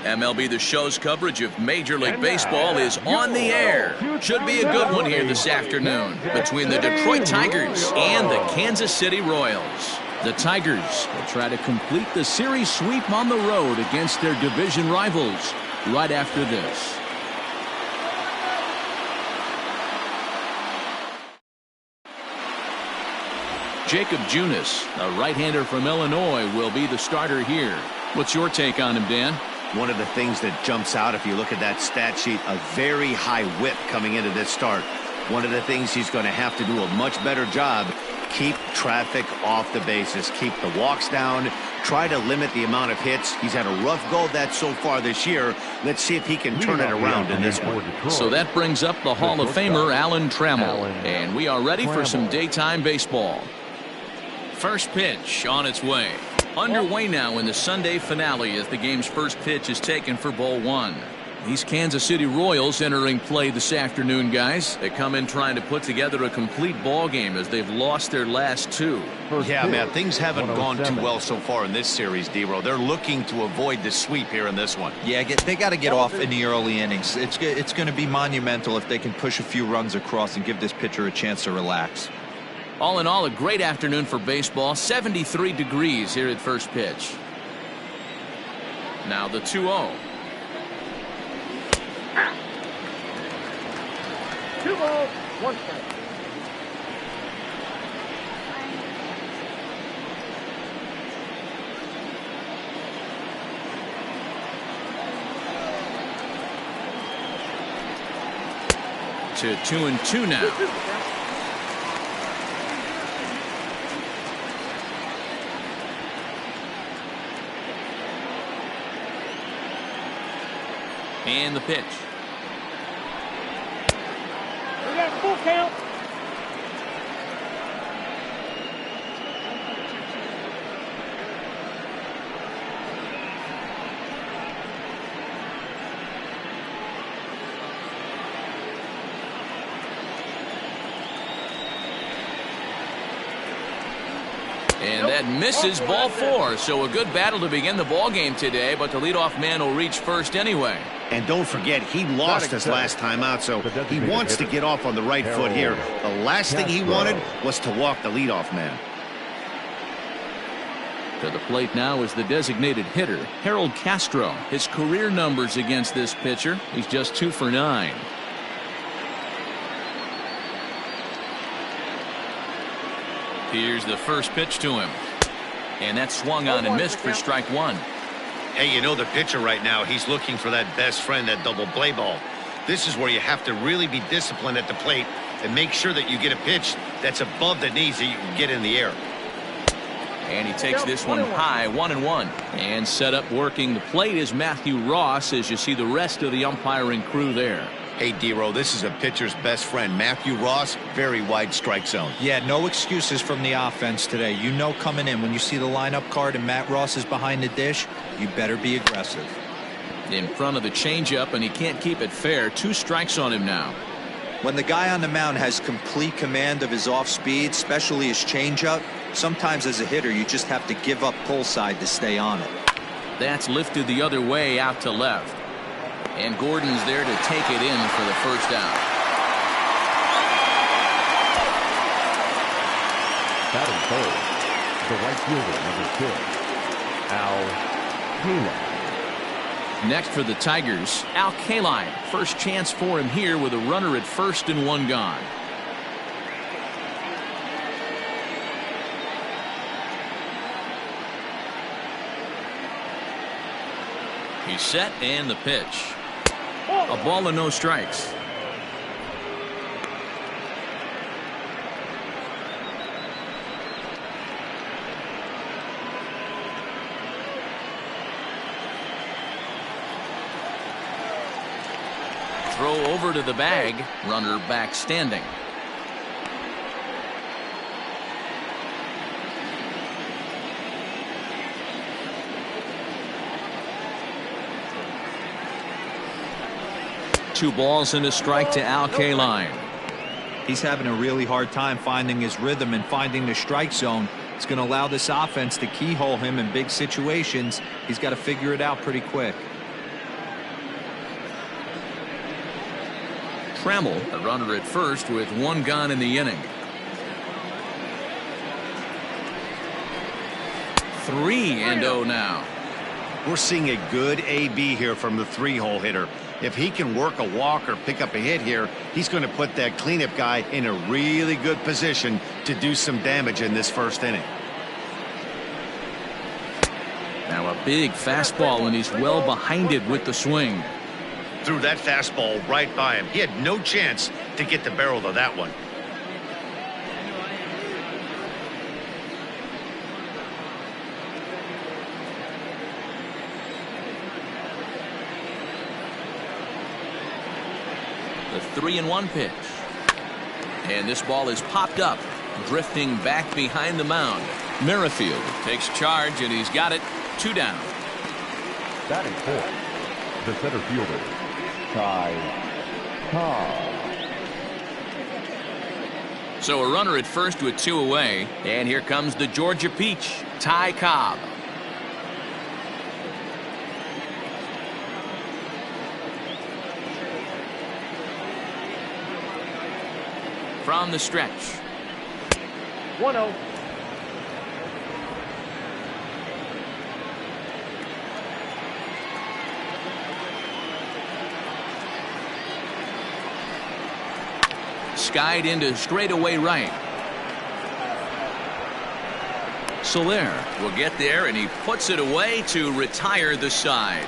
MLB The Show's coverage of Major League Baseball is on the air. Should be a good one here this afternoon between the Detroit Tigers and the Kansas City Royals. The Tigers will try to complete the series sweep on the road against their division rivals right after this. Jacob Junis, a right-hander from Illinois, will be the starter here. What's your take on him, Dan? One of the things that jumps out if you look at that stat sheet, a very high whip coming into this start. One of the things he's going to have to do a much better job, keep traffic off the bases, keep the walks down, try to limit the amount of hits. He's had a rough go of that so far this year. Let's see if he can turn it around in this one. So that brings up the Hall of Famer Alan Trammell, and we are ready for some daytime baseball. First pitch on its way. Underway now in the Sunday finale as the game's first pitch is taken for ball one. These Kansas City Royals entering play this afternoon, guys. They come in trying to put together a complete ball game as they've lost their last two. Yeah, man, things haven't gone too well so far in this series, D-Row. They're looking to avoid the sweep here in this one. Yeah, they got to get off in the early innings. It's going to be monumental if they can push a few runs across and give this pitcher a chance to relax. All in all, a great afternoon for baseball. 73 degrees here at first pitch. Now the 2-0. 2 balls, 1 strike. To 2-2 now. And the pitch. We got full count. And that misses, ball 4. So a good battle to begin the ball game today, but the leadoff man will reach first anyway. And don't forget, he lost his last time out, so he wants to get off on the right foot here. The last thing he wanted was to walk the leadoff man. To the plate now is the designated hitter, Harold Castro. His career numbers against this pitcher, he's just 2 for 9. Here's the first pitch to him. And that swung on and missed for strike 1. Hey, you know the pitcher right now, he's looking for that best friend, that double play ball. This is where you have to really be disciplined at the plate and make sure that you get a pitch that's above the knees that you can get in the air. And he takes this one high, 1-1. And set up working the plate is Matthew Ross as you see the rest of the umpiring crew there. Hey, D-Row, this is a pitcher's best friend. Matthew Ross, very wide strike zone. Yeah, no excuses from the offense today. You know coming in when you see the lineup card and Matt Ross is behind the dish, you better be aggressive. In front of the changeup, and he can't keep it fair. 2 strikes on him now. When the guy on the mound has complete command of his off speed, especially his changeup, sometimes as a hitter you just have to give up pull side to stay on it. That's lifted the other way out to left. And Gordon's there to take it in for the first out. Batting third, the right fielder, number 2, Al Kaline. Next for the Tigers, Al Kaline. First chance for him here with a runner at first and 1 gone. He's set and the pitch. A ball and no strikes. Throw over to the bag. Runner back standing. Two balls and a strike to Al Kaline. He's having a really hard time finding his rhythm and finding the strike zone. It's going to allow this offense to keyhole him in big situations. He's got to figure it out pretty quick. Trammell, a runner at first with one gone in the inning. 3-0 now. We're seeing a good AB here from the three-hole hitter. If he can work a walk or pick up a hit here, he's going to put that cleanup guy in a really good position to do some damage in this first inning. Now a big fastball, and he's well behind it with the swing. Threw that fastball right by him. He had no chance to get the barrel of that one. The 3-1 pitch. And this ball is popped up, drifting back behind the mound. Merrifield takes charge, and he's got it. 2 down. Batting fourth, the center fielder, Ty Cobb. So a runner at first with 2 away, and here comes the Georgia Peach, Ty Cobb. From the stretch. 1-0. Skied into straightaway right. Soler will get there, and he puts it away to retire the side.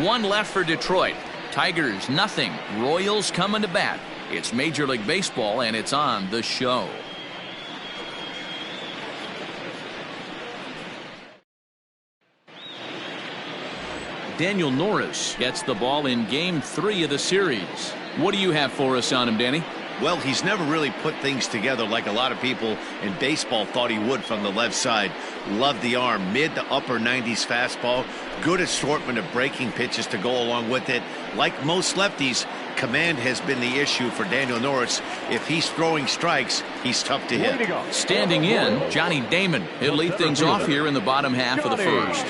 1 left for Detroit. Tigers nothing. Royals coming to bat. It's Major League Baseball, and it's on the show. Daniel Norris gets the ball in Game 3 of the series. What do you have for us on him, Danny? Well, he's never really put things together like a lot of people in baseball thought he would from the left side. Love the arm, mid to upper 90s fastball. Good assortment of breaking pitches to go along with it. Like most lefties, command has been the issue for Daniel Norris. If he's throwing strikes, he's tough to hit. Standing in, Johnny Damon. He'll lead things off here in the bottom half of the first.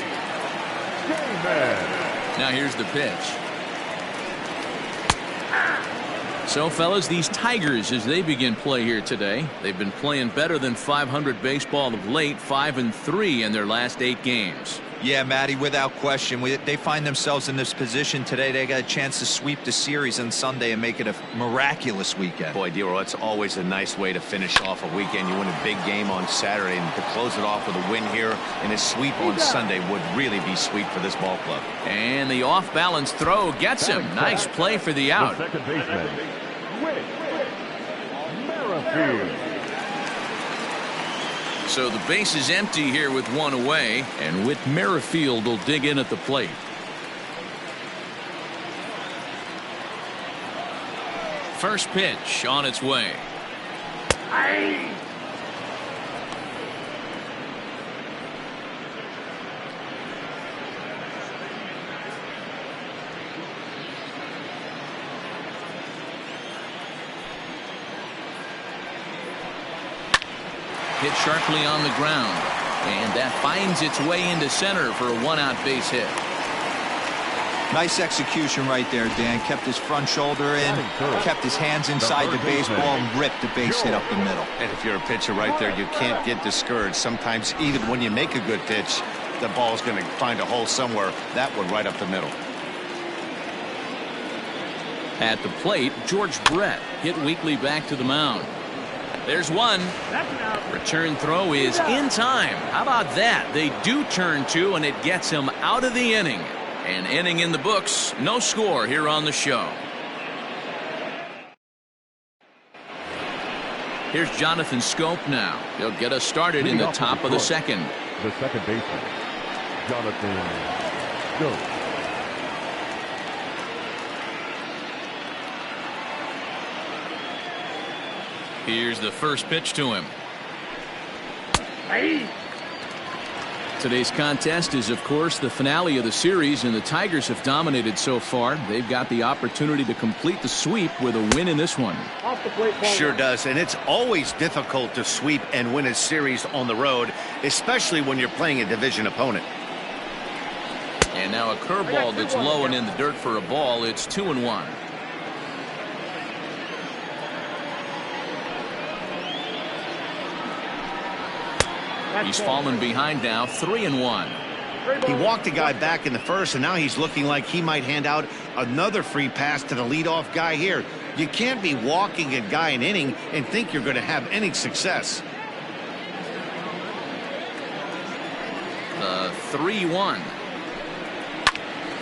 Now here's the pitch. So, fellas, these Tigers, as they begin play here today, they've been playing better than 500 baseball of late, 5-3 in their last 8 games. Yeah, Matty, without question. They find themselves in this position today. They got a chance to sweep the series on Sunday and make it a miraculous weekend. Boy, Dero, it's always a nice way to finish off a weekend. You win a big game on Saturday, and to close it off with a win here and a sweep on Sunday would really be sweet for this ball club. And the off-balance throw gets him. Nice play for the out. The second baseman, Merrifield. So the base is empty here with 1 away, and Whit Merrifield will dig in at the plate. First pitch on its way. Hit sharply on the ground, and that finds its way into center for a 1-out base hit. Nice execution right there, Dan. Kept his front shoulder in, kept his hands inside the baseball, and ripped the base hit up the middle. And if you're a pitcher right there, you can't get discouraged. Sometimes even when you make a good pitch, the ball's going to find a hole somewhere. That one right up the middle. At the plate, George Brett hit weakly back to the mound. There's one. Return throw is in time. How about that? They do turn 2, and it gets him out of the inning. An inning in the books. No score here on the show. Here's Jonathan Scope now. He'll get us started in the top of the second. The second baseman, Jonathan Scope. Here's the first pitch to him. Today's contest is, of course, the finale of the series, and the Tigers have dominated so far. They've got the opportunity to complete the sweep with a win in this one. Off the plate, sure does, and it's always difficult to sweep and win a series on the road, especially when you're playing a division opponent. And now a curveball that's low and in the dirt for a ball. It's 2-1. He's fallen behind now, 3-1. He walked a guy back in the first, and now he's looking like he might hand out another free pass to the leadoff guy here. You can't be walking a guy an inning and think you're going to have any success. 3-1.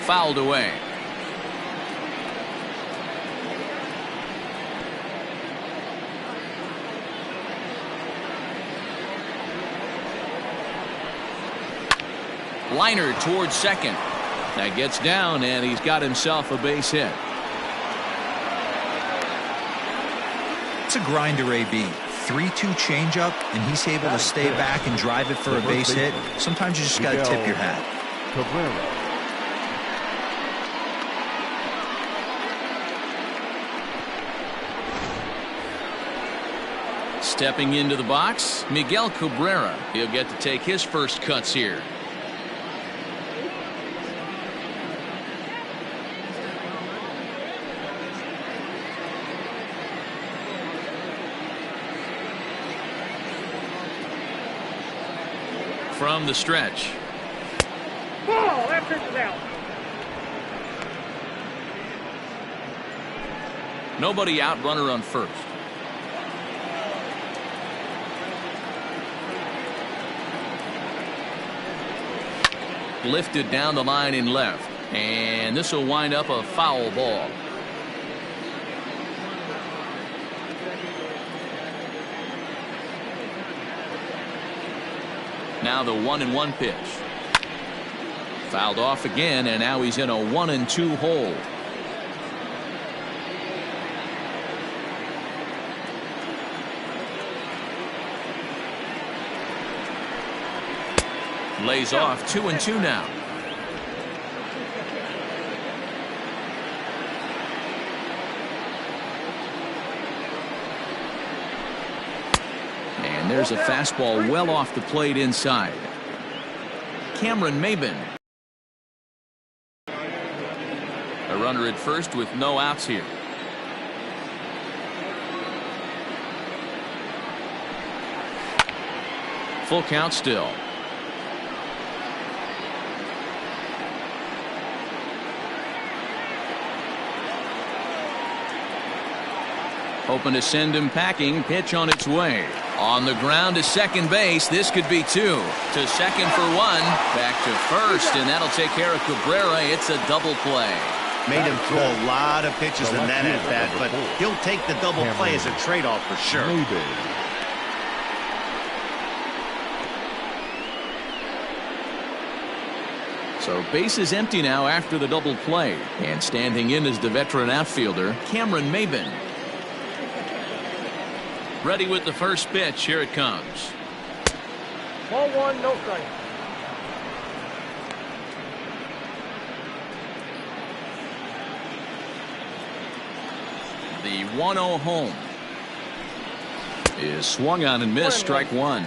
Fouled away. Liner towards second. That gets down, and he's got himself a base hit. It's a grinder, AB. 3-2 changeup, and he's able to stay back and drive it for a base hit. Sometimes you just got to tip your hat. Stepping into the box, Miguel Cabrera. He'll get to take his first cuts here. From the stretch. Ball, that pitch is out. Nobody out, runner on first. Lifted down the line in left, and this will wind up a foul ball. Now the 1-1 pitch. Fouled off again, and now he's in a 1-2 hole. Lays off 2-2 now. And there's a fastball well off the plate inside. Cameron Maven. A runner at first with no outs here. Full count still. Hoping to send him packing. Pitch on its way. On the ground to second base. This could be two. To second for one. Back to first, and that'll take care of Cabrera. It's a double play. Made him throw a lot of pitches in that at bat, but he'll take the double play as a trade-off for sure. So base is empty now after the double play, and standing in is the veteran outfielder Cameron Maven. Ready with the first pitch. Here it comes. Ball one, no strike. The 1-0 home is swung on and missed. Strike one.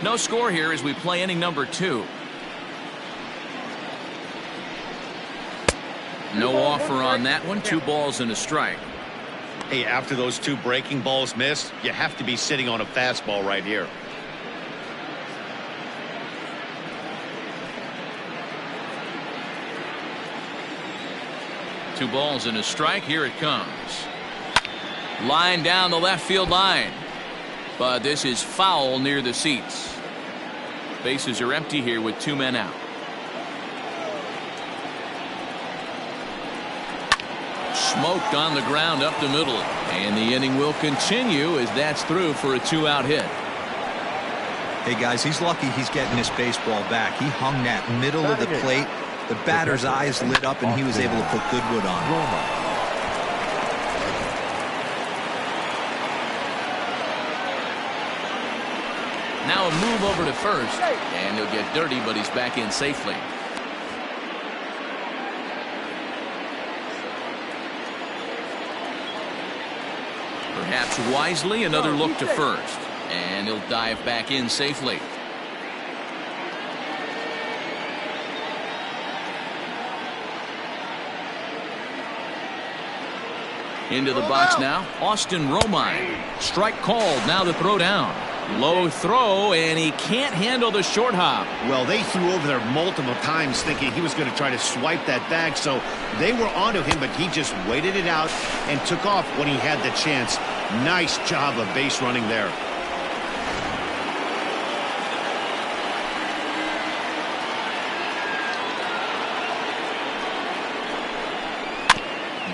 No score here as we play inning number 2. No offer on that one. 2 balls and a strike. Hey, after those 2 breaking balls missed, you have to be sitting on a fastball right here. Two balls and a strike. Here it comes. Line down the left field line. But this is foul near the seats. Bases are empty here with 2 men out. Smoked on the ground up the middle. And the inning will continue as that's through for a 2-out hit. Hey, guys, he's lucky he's getting this baseball back. He hung that middle of the plate. The batter's eyes lit up, and he was able to put good wood on. Now a move over to first, and he'll get dirty, but he's back in safely. Perhaps wisely, another look to first, and he'll dive back in safely. Into the box now, Austin Romine. Strike called, now the throw down. Low throw, and he can't handle the short hop. Well, they threw over there multiple times thinking he was going to try to swipe that bag, so they were onto him, but he just waited it out and took off when he had the chance. Nice job of base running there.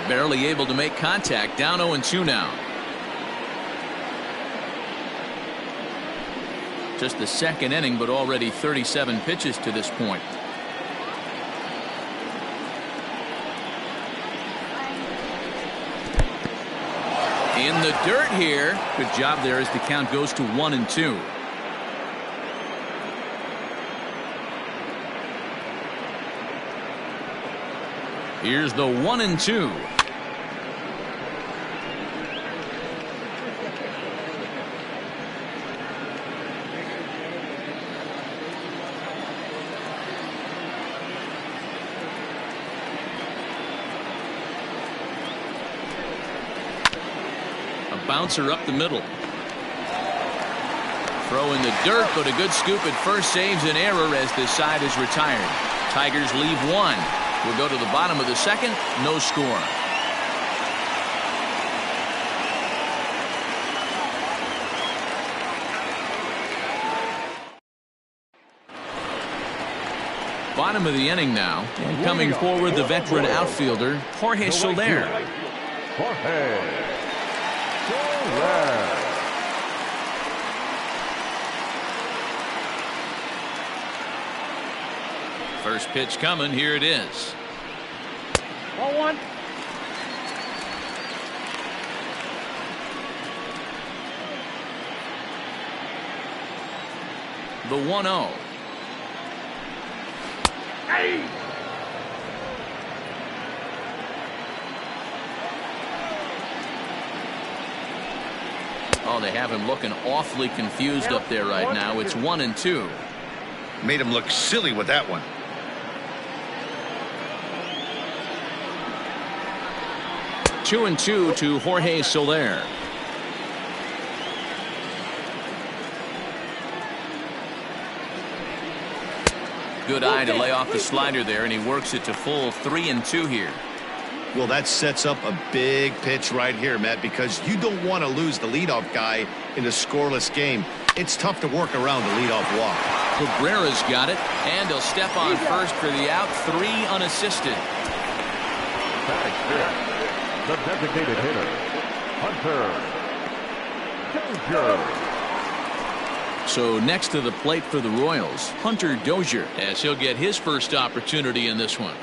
Barely able to make contact. Down 0-2 now. Just the second inning, but already 37 pitches to this point. In the dirt here. Good job there as the count goes to 1-2. Here's the 1-2. Bouncer up the middle. Throw in the dirt, but a good scoop at first saves an error as this side is retired. Tigers leave one. We'll go to the bottom of the second. No score. Bottom of the inning now. And coming forward, the veteran outfielder, Jorge Soler. Jorge. First pitch coming. Here it is. 1-1. The 1-0. Hey! Oh, they have him looking awfully confused up there right now. It's 1-2. Made him look silly with that one. Two and two to Jorge Soler. Good eye to lay off the slider there, and he works it to full 3-2 here. Well, that sets up a big pitch right here, Matt, because you don't want to lose the leadoff guy in a scoreless game. It's tough to work around the leadoff walk. Cabrera's got it, and he'll step on first for the out. 3 unassisted. Batting fifth, the designated hitter, Hunter Dozier. So next to the plate for the Royals, Hunter Dozier, as he'll get his first opportunity in this one.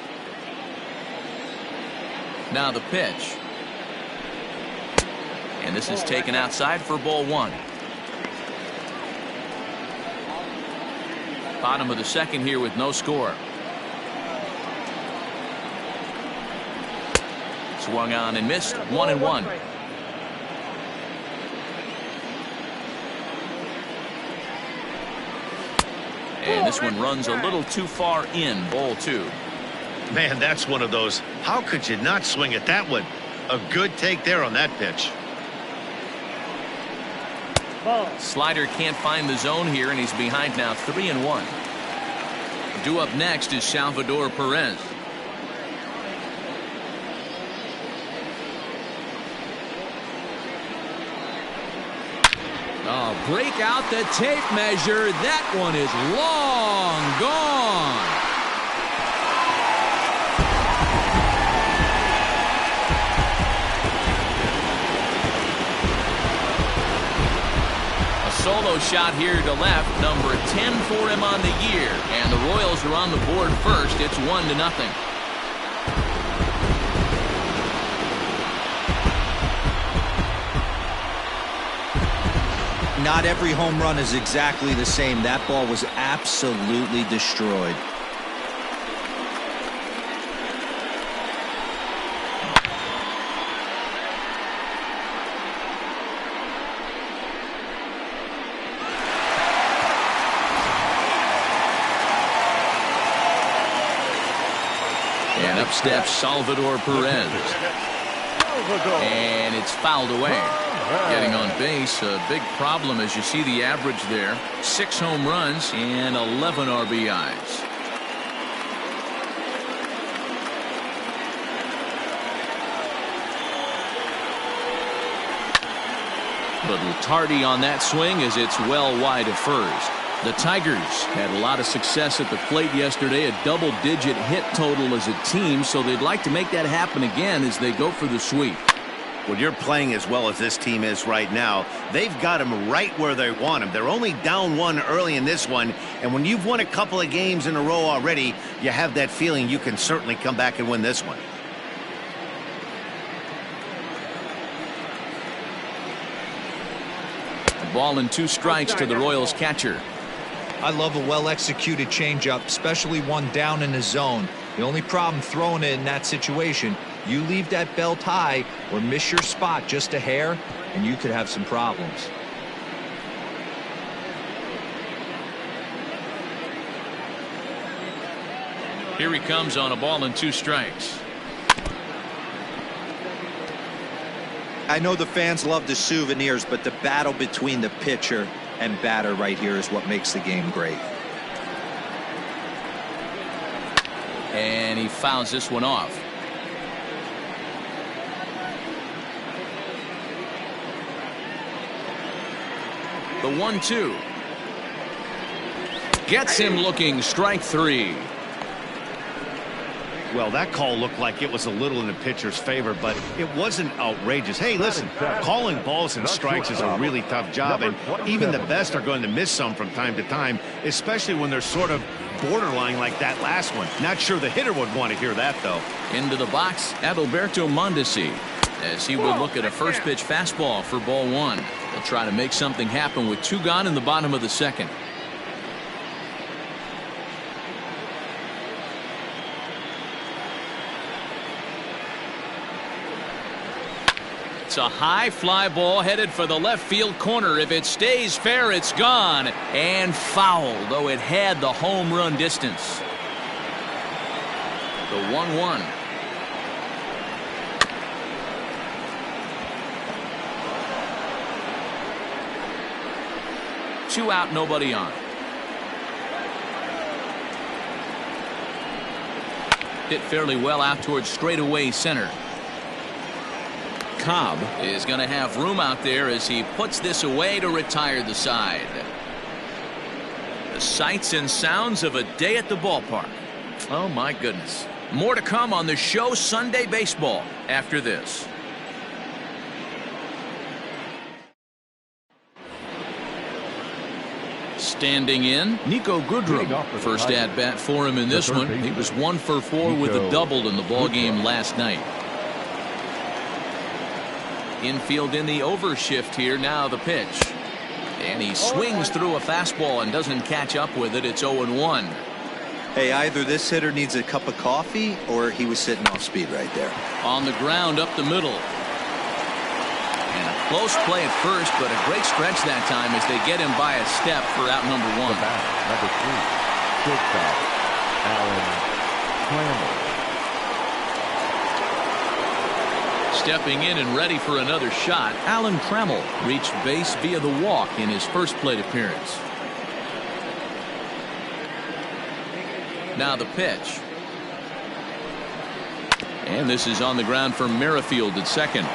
Now the pitch. And this is taken outside for ball 1. Bottom of the second here with no score. Swung on and missed. 1-1. And this one runs a little too far in. Ball 2. Man, that's one of those. How could you not swing at that one? A good take there on that pitch. Slider can't find the zone here, and he's behind now. 3-1. Due up next is Salvador Perez. Oh, break out the tape measure. That one is long gone. A solo shot here to left, number 10 for him on the year, and the Royals are on the board first. It's 1-0. Not every home run is exactly the same. That ball was absolutely destroyed. And up steps Salvador Perez. And it's fouled away. Getting on base, a big problem as you see the average there. 6 home runs and 11 RBIs. Little tardy on that swing as it's well wide of first. The Tigers had a lot of success at the plate yesterday, a double-digit hit total as a team, so they'd like to make that happen again as they go for the sweep. When you're playing as well as this team is right now, they've got them right where they want them. They're only down 1 early in this one, and when you've won a couple of games in a row already, you have that feeling you can certainly come back and win this one. Ball and 2 strikes to the Royals catcher. I love a well-executed changeup, especially one down in the zone. The only problem throwing it in that situation, you leave that belt high or miss your spot just a hair, and you could have some problems. Here he comes on a ball and 2 strikes. I know the fans love the souvenirs, but the battle between the pitcher and batter right here is what makes the game great. And he fouls this one off. The 1-2. Gets him looking, strike 3. Well, that call looked like it was a little in the pitcher's favor, but it wasn't outrageous. Hey, listen, calling balls and strikes is a really tough job, and even the best are going to miss some from time to time, especially when they're sort of borderline like that last one. Not sure the hitter would want to hear that, though. Into the box, Adalberto Mondesi, as he would look at a first pitch fastball for ball 1. They'll try to make something happen with 2 gone in the bottom of the second. It's a high fly ball headed for the left field corner. If it stays fair, it's gone and foul, though it had the home run distance. The 1-1. Two out, nobody on. Hit fairly well out towards straightaway center. Cobb is going to have room out there as he puts this away to retire the side. The sights and sounds of a day at the ballpark. Oh my goodness. More to come on the show Sunday Baseball after this. Standing in, Nico Goodrum. First at bat for him in this one. He was 1 for 4 with a double in the ball game last night. Infield in the overshift here. Now the pitch. And he swings through a fastball and doesn't catch up with it. It's 0-1. Hey, either this hitter needs a cup of coffee or he was sitting off speed right there. On the ground up the middle. And a close play at first, but a great stretch that time as they get him by a step for out number 1. Number 3, shortstop, Alan Trammell. Stepping in and ready for another shot, Alan Trammell reached base via the walk in his first plate appearance. Now the pitch. And this is on the ground for Merrifield at second.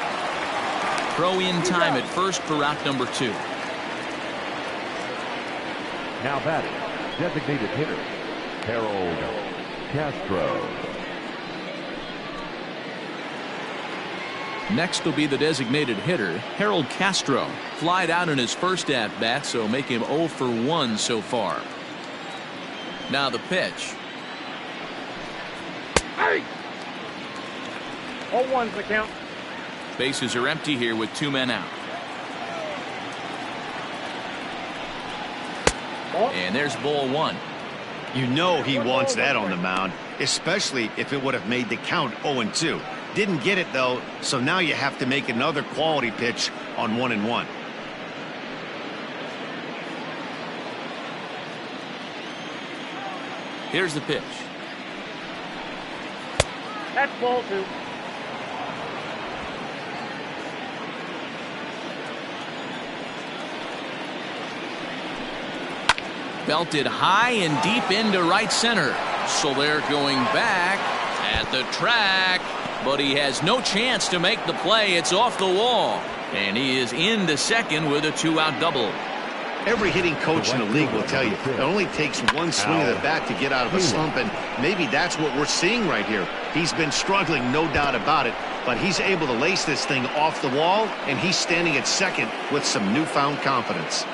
Throw in time at first for out number 2. Now batting, designated hitter, Harold Castro. Next will be the designated hitter, Harold Castro. Flied out in his first at-bat, so make him 0 for 1 so far. Now the pitch. Hey! 0-1's the count. Bases are empty here with 2 men out. And there's ball 1. You know he wants that on the mound, especially if it would have made the count 0-2. Didn't get it, though, so now you have to make another quality pitch on 1-1. Here's the pitch. That's ball 2. belted high and deep into right center. So they're going back at the track, but he has no chance to make the play. It's off the wall, and he is into second with a 2-out double. Every hitting coach in the league will tell you it only takes one swing of the bat to get out of a slump, and maybe that's what we're seeing right here. He's been struggling, no doubt about it, but he's able to lace this thing off the wall, and he's standing at second with some newfound confidence.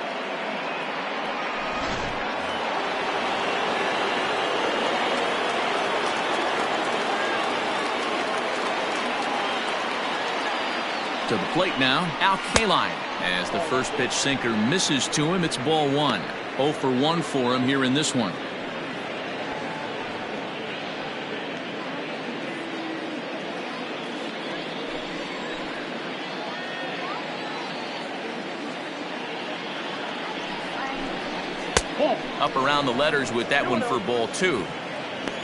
To the plate now, Al Kaline. As the first pitch sinker misses to him, it's ball 1. 0 for 1 for him here in this one. Up around the letters with that one for ball 2.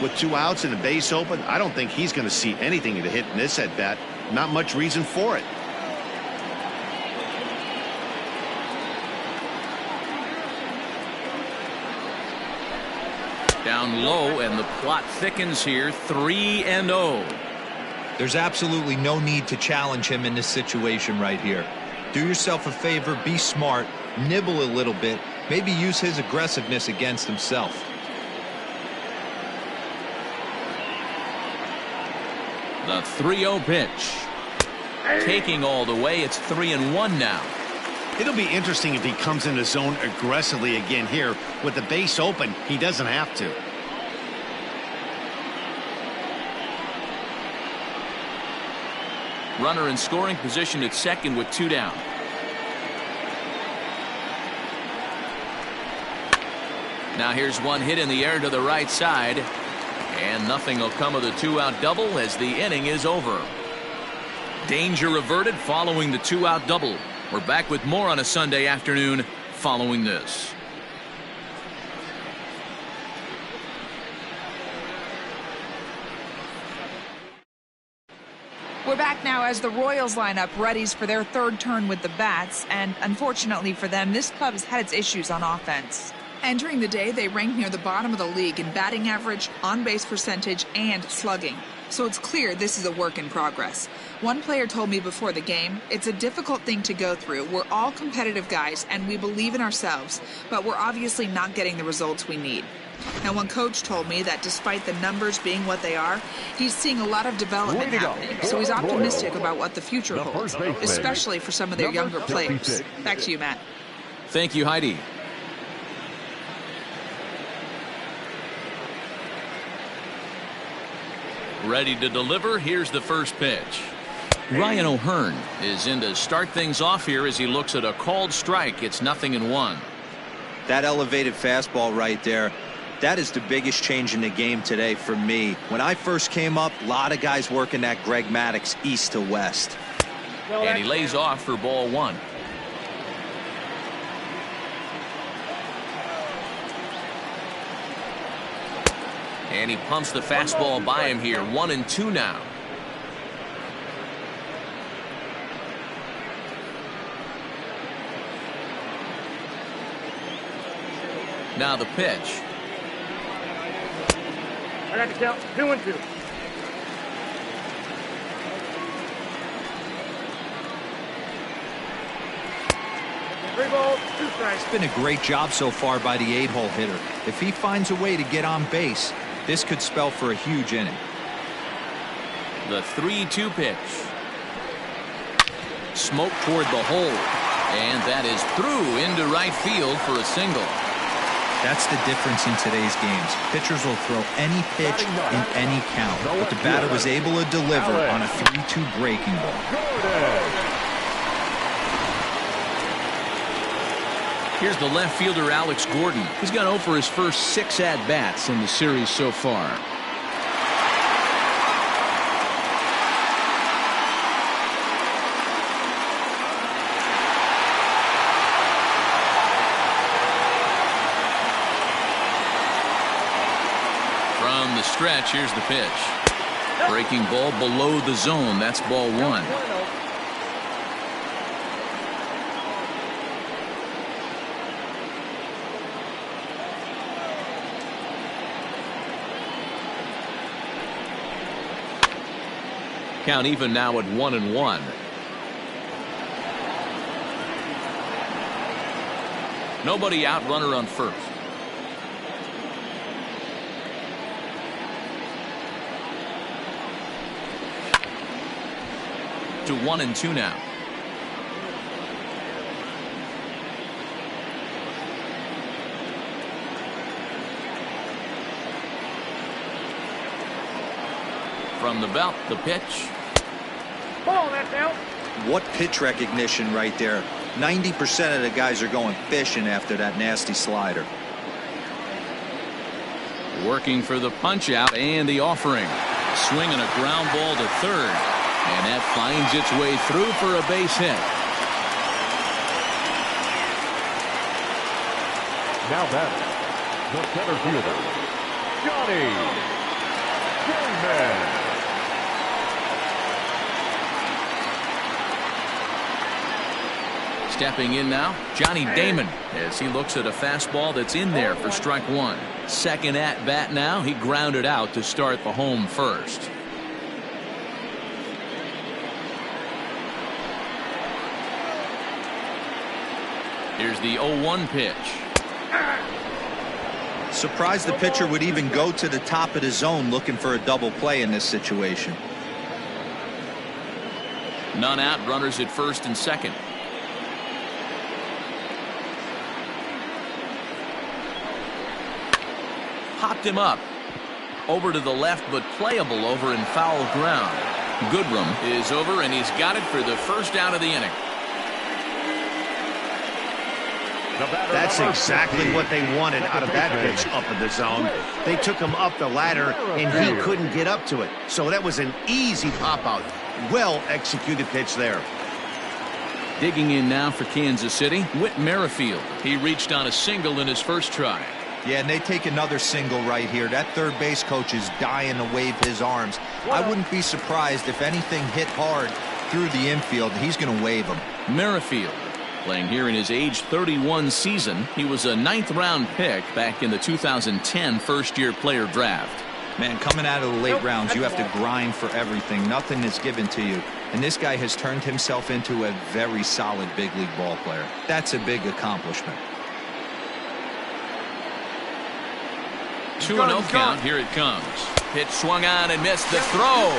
With 2 outs and a base open, I don't think he's going to see anything to hit in this at bat. Not much reason for it. Down low, and the plot thickens here. 3-0. There's absolutely no need to challenge him in this situation right here. Do yourself a favor, be smart, nibble a little bit, maybe use his aggressiveness against himself. The 3-0 pitch. Taking all the way, it's 3-1 now. It'll be interesting if he comes in the zone aggressively again here. With the base open, he doesn't have to. Runner in scoring position at second with 2 down. Now here's one hit in the air to the right side. And nothing will come of the 2-out double as the inning is over. Danger averted following the 2-out double. We're back with more on a Sunday afternoon following this. We're back now as the Royals line up readies for their third turn with the bats, and unfortunately for them, this club has had its issues on offense. Entering the day, they ranked near the bottom of the league in batting average, on-base percentage, and slugging. So it's clear this is a work in progress. One player told me before the game, it's a difficult thing to go through. We're all competitive guys, and we believe in ourselves, but we're obviously not getting the results we need. Now, one coach told me that despite the numbers being what they are, he's seeing a lot of development happening. So he's optimistic about what the future holds, especially for some of their younger players. Back to you, Matt. Thank you, Heidi. Ready to deliver. Here's the first pitch. Ryan O'Hearn is in to start things off here as he looks at a called strike. It's 0-1. That elevated fastball right there, that is the biggest change in the game today for me. When I first came up, a lot of guys working that Greg Maddux east to west. And he lays off for ball 1. And he pumps the fastball by him here. 1-2 now. Now the pitch. I got the count. 2-2. Three balls, 2 strikes. It's been a great job so far by the 8-hole hitter. If he finds a way to get on base, this could spell for a huge inning. The 3-2 pitch. Smoke toward the hole. And that is through into right field for a single. That's the difference in today's games. Pitchers will throw any pitch in any count, but the batter was able to deliver on a 3-2 breaking ball. Here's the left fielder, Alex Gordon. He's gone 0 for his first 6 at-bats in the series so far. From the stretch, here's the pitch. Breaking ball below the zone. That's ball 1. Count even now at 1-1. Nobody out, runner on first. To 1-2 now. From the belt, the pitch. Ball, that's out. What pitch recognition right there. 90% of the guys are going fishing after that nasty slider. Working for the punch out and the offering. Swinging a ground ball to third. And that finds its way through for a base hit. Now batting, the center fielder, Johnny Damon. Stepping in now, Johnny Damon, as he looks at a fastball that's in there for strike one. Second at bat now, he grounded out to start the home first. Here's the 0-1 pitch. Surprised the pitcher would even go to the top of the zone looking for a double play in this situation. None out, runners at first and second. Popped him up. Over to the left, but playable over in foul ground. Goodrum is over, and he's got it for the first out of the inning. That's exactly what they wanted out of that pitch up in the zone. They took him up the ladder, and he couldn't get up to it. So that was an easy pop-out. Well-executed pitch there. Digging in now for Kansas City, Whit Merrifield. He reached on a single in his first try. Yeah, and they take another single right here. That third base coach is dying to wave his arms. I wouldn't be surprised if anything hit hard through the infield. He's going to wave them. Merrifield, playing here in his age 31 season. He was a 9th round pick back in the 2010 first-year player draft. Man, coming out of the late rounds, you have to grind for everything. Nothing is given to you. And this guy has turned himself into a very solid big league ball player. That's a big accomplishment. 2-0 count. Here it comes. Pitch swung on and missed the throw.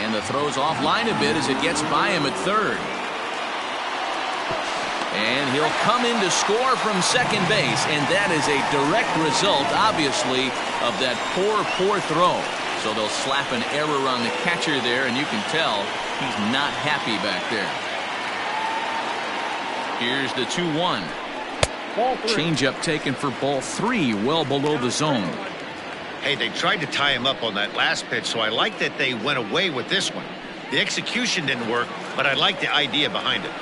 And the throw's offline a bit as it gets by him at third. And he'll come in to score from second base. And that is a direct result, obviously, of that poor throw. So they'll slap an error on the catcher there, and you can tell he's not happy back there. Here's the 2-1. Changeup taken for ball 3, well below the zone. Hey, they tried to tie him up on that last pitch, so I like that they went away with this one. The execution didn't work, but I like the idea behind it.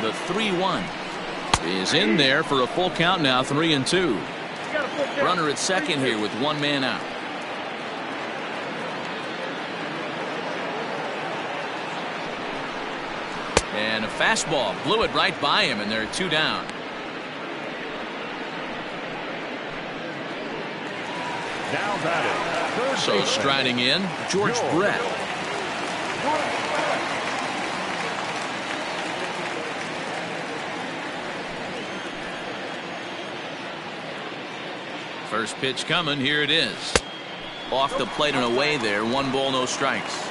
The 3-1 is in there for a full count now, 3-2. Runner at second here with one man out. And a fastball blew it right by him, and they're 2 down. Now batting, So striding in, George Brett. First pitch coming. Here it is. Off the plate and away there. 1 ball, no strikes.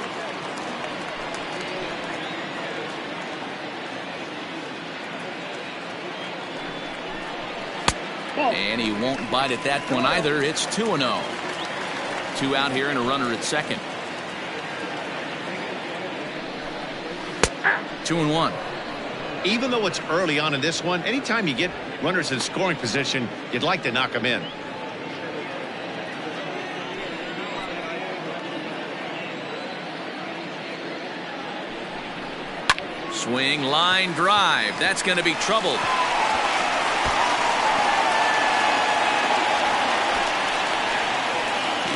And he won't bite at that one either. It's 2-0. 2 out here and a runner at second. 2-1. Even though it's early on in this one, anytime you get runners in scoring position, you'd like to knock them in. Swing, line drive. That's going to be trouble.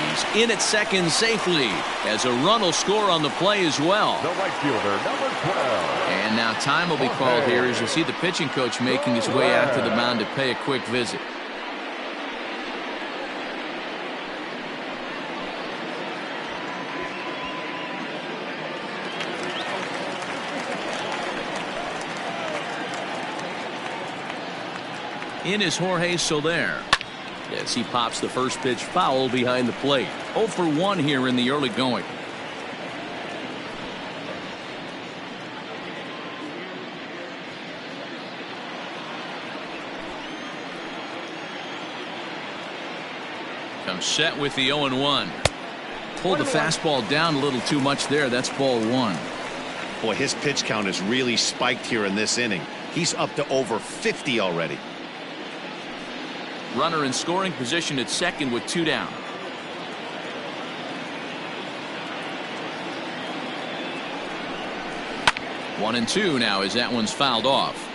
He's in at second safely as a run will score on the play as well. the right fielder, number 12. And now time will be called here as you see the pitching coach making his way out to the mound to pay a quick visit. In is Jorge Soler. As he pops the first pitch foul behind the plate. 0 for 1 here in the early going. Comes set with the 0-1. Pulled the fastball down a little too much there. That's ball 1. Boy, his pitch count has really spiked here in this inning. He's up to over 50 already. Runner in scoring position at second with 2 down. One and 2 now as that one's fouled off.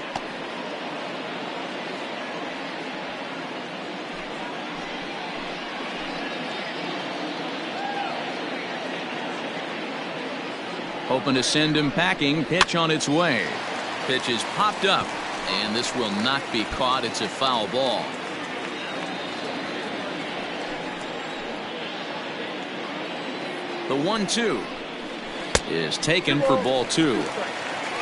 Hoping to send him packing. Pitch on its way. Pitch is popped up, and this will not be caught. It's a foul ball. The 1-2 is taken for ball 2.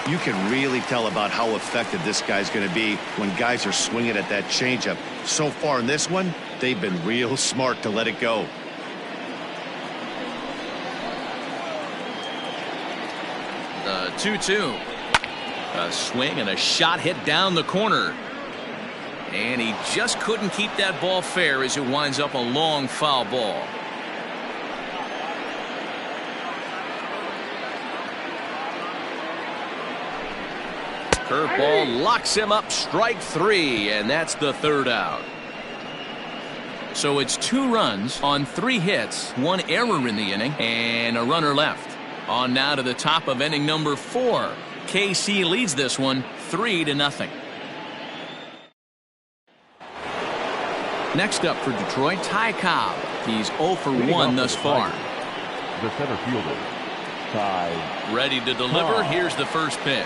You can really tell about how effective this guy's going to be when guys are swinging at that changeup. So far in this one, they've been real smart to let it go. The 2-2. A swing and a shot hit down the corner. And he just couldn't keep that ball fair as it winds up a long foul ball. Curveball locks him up, strike 3, and that's the 3rd out. So it's 2 runs on 3 hits, 1 error in the inning, and a runner left. On now to the top of inning number 4. KC leads this one 3-0. Next up for Detroit, Ty Cobb. He's 0 for 1 thus far. The center fielder, Ty. Ready to deliver. Here's the first pitch.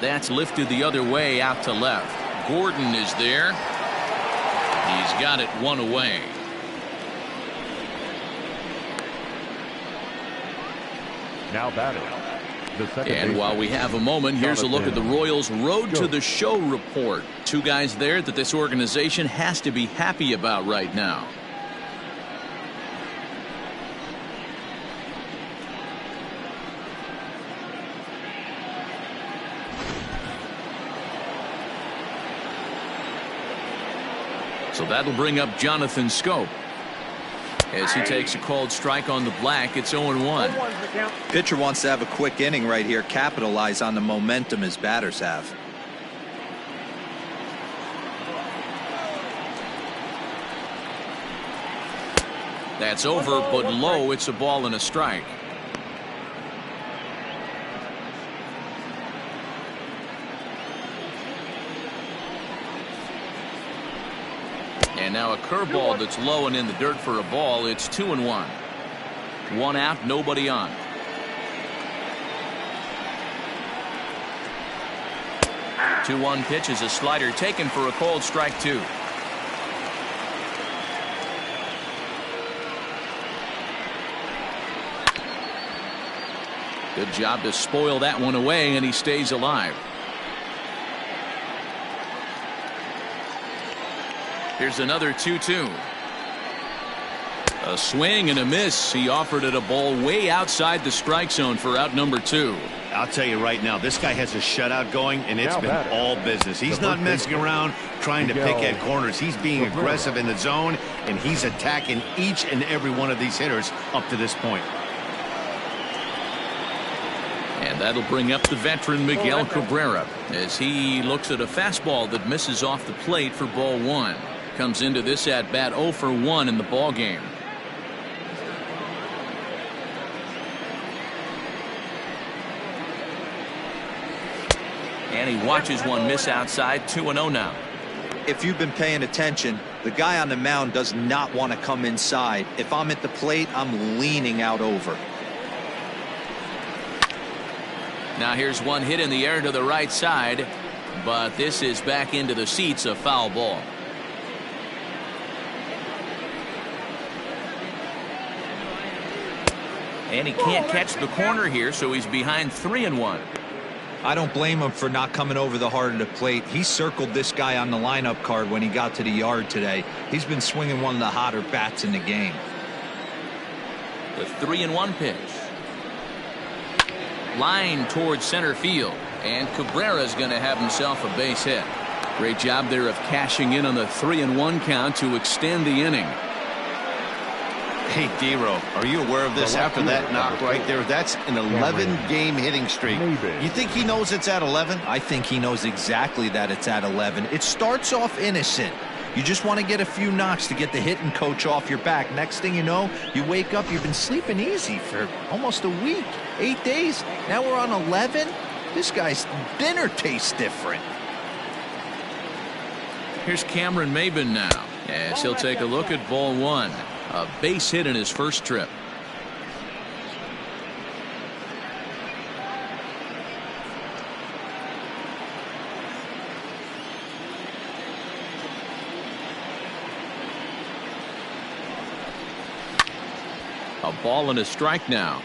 That's lifted the other way out to left. Gordon is there. He's got it 1 away. Now batting. And while we have a moment, here's a look at the Royals' Road to the Show report. 2 guys there that this organization has to be happy about right now. So that'll bring up Jonathan Scope. As he takes a called strike on the black, it's 0-1. Pitcher wants to have a quick inning right here, capitalize on the momentum his batters have. That's over, but low. It's a ball and a strike. And now a curveball that's low and in the dirt for a ball. It's 2-1. 1 out, nobody on. The 2-1 pitch is a slider taken for a called strike 2. Good job to spoil that one away, and he stays alive. Here's another 2-2. A swing and a miss. He offered it a ball way outside the strike zone for out number 2. I'll tell you right now, this guy has a shutout going, and it's been all business. He's not messing around trying to pick at corners. He's being aggressive in the zone, and he's attacking each and every one of these hitters up to this point. And that'll bring up the veteran Miguel Cabrera as he looks at a fastball that misses off the plate for ball 1. Comes into this at bat 0 for 1 in the ball game. And he watches one miss outside. 2-0 now. If you've been paying attention, the guy on the mound does not want to come inside. If I'm at the plate, I'm leaning out over. Now here's one hit in the air to the right side, but this is back into the seats, a foul ball. And he can't catch the corner here, so he's behind 3-1. I don't blame him for not coming over the heart of the plate. He circled this guy on the lineup card when he got to the yard today. He's been swinging one of the hotter bats in the game. The 3-1 pitch. Line towards center field. And Cabrera's going to have himself a base hit. Great job there of cashing in on the 3-1 count to extend the inning. Hey, D-Row, are you aware of this after that knock right there? That's an 11-game hitting streak. You think he knows it's at 11? I think he knows exactly that it's at 11. It starts off innocent. You just want to get a few knocks to get the hitting coach off your back. Next thing you know, you wake up, you've been sleeping easy for almost a week, 8 days. Now we're on 11. This guy's dinner tastes different. Here's Cameron Maven now, as he'll take a look at ball one. A base hit in his first trip. A ball and a strike now.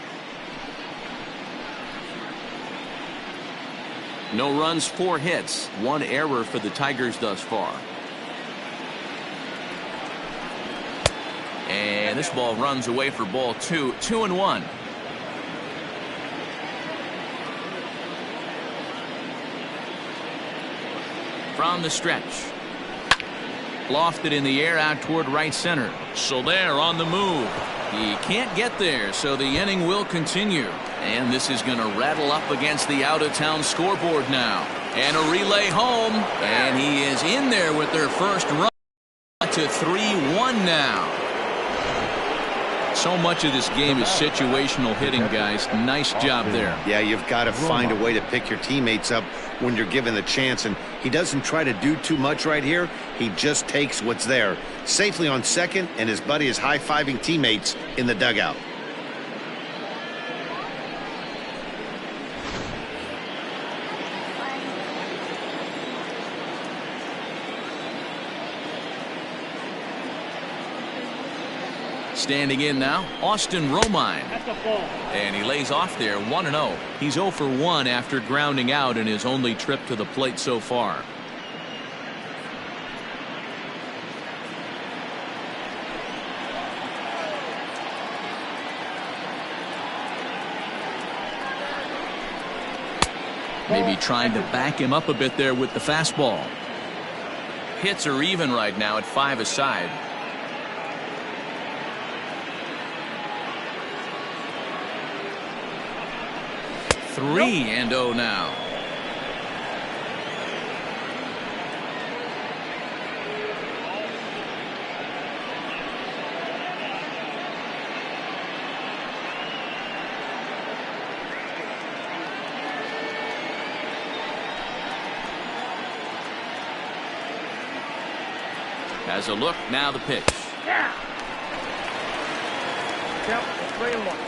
No runs, 4 hits, 1 error for the Tigers thus far. And this ball runs away for ball 2, 2-1. From the stretch. Lofted in the air out toward right center. Soler on the move. He can't get there, so the inning will continue. And this is going to rattle up against the out-of-town scoreboard now. And a relay home. And he is in there with their first run to 3-1 now. So much of this game is situational hitting, guys. Nice job there. Yeah, you've got to find a way to pick your teammates up when you're given the chance, and he doesn't try to do too much right here. He just takes what's there. Safely on second, and his buddy is high-fiving teammates in the dugout. Standing in now, Austin Romine. And he lays off there, 1-0. He's 0 for 1 after grounding out in his only trip to the plate so far. Maybe trying to back him up a bit there with the fastball. Hits are even right now at 5 aside. 3-0 now. Has a look, now the pitch. Yeah. Count 3-1.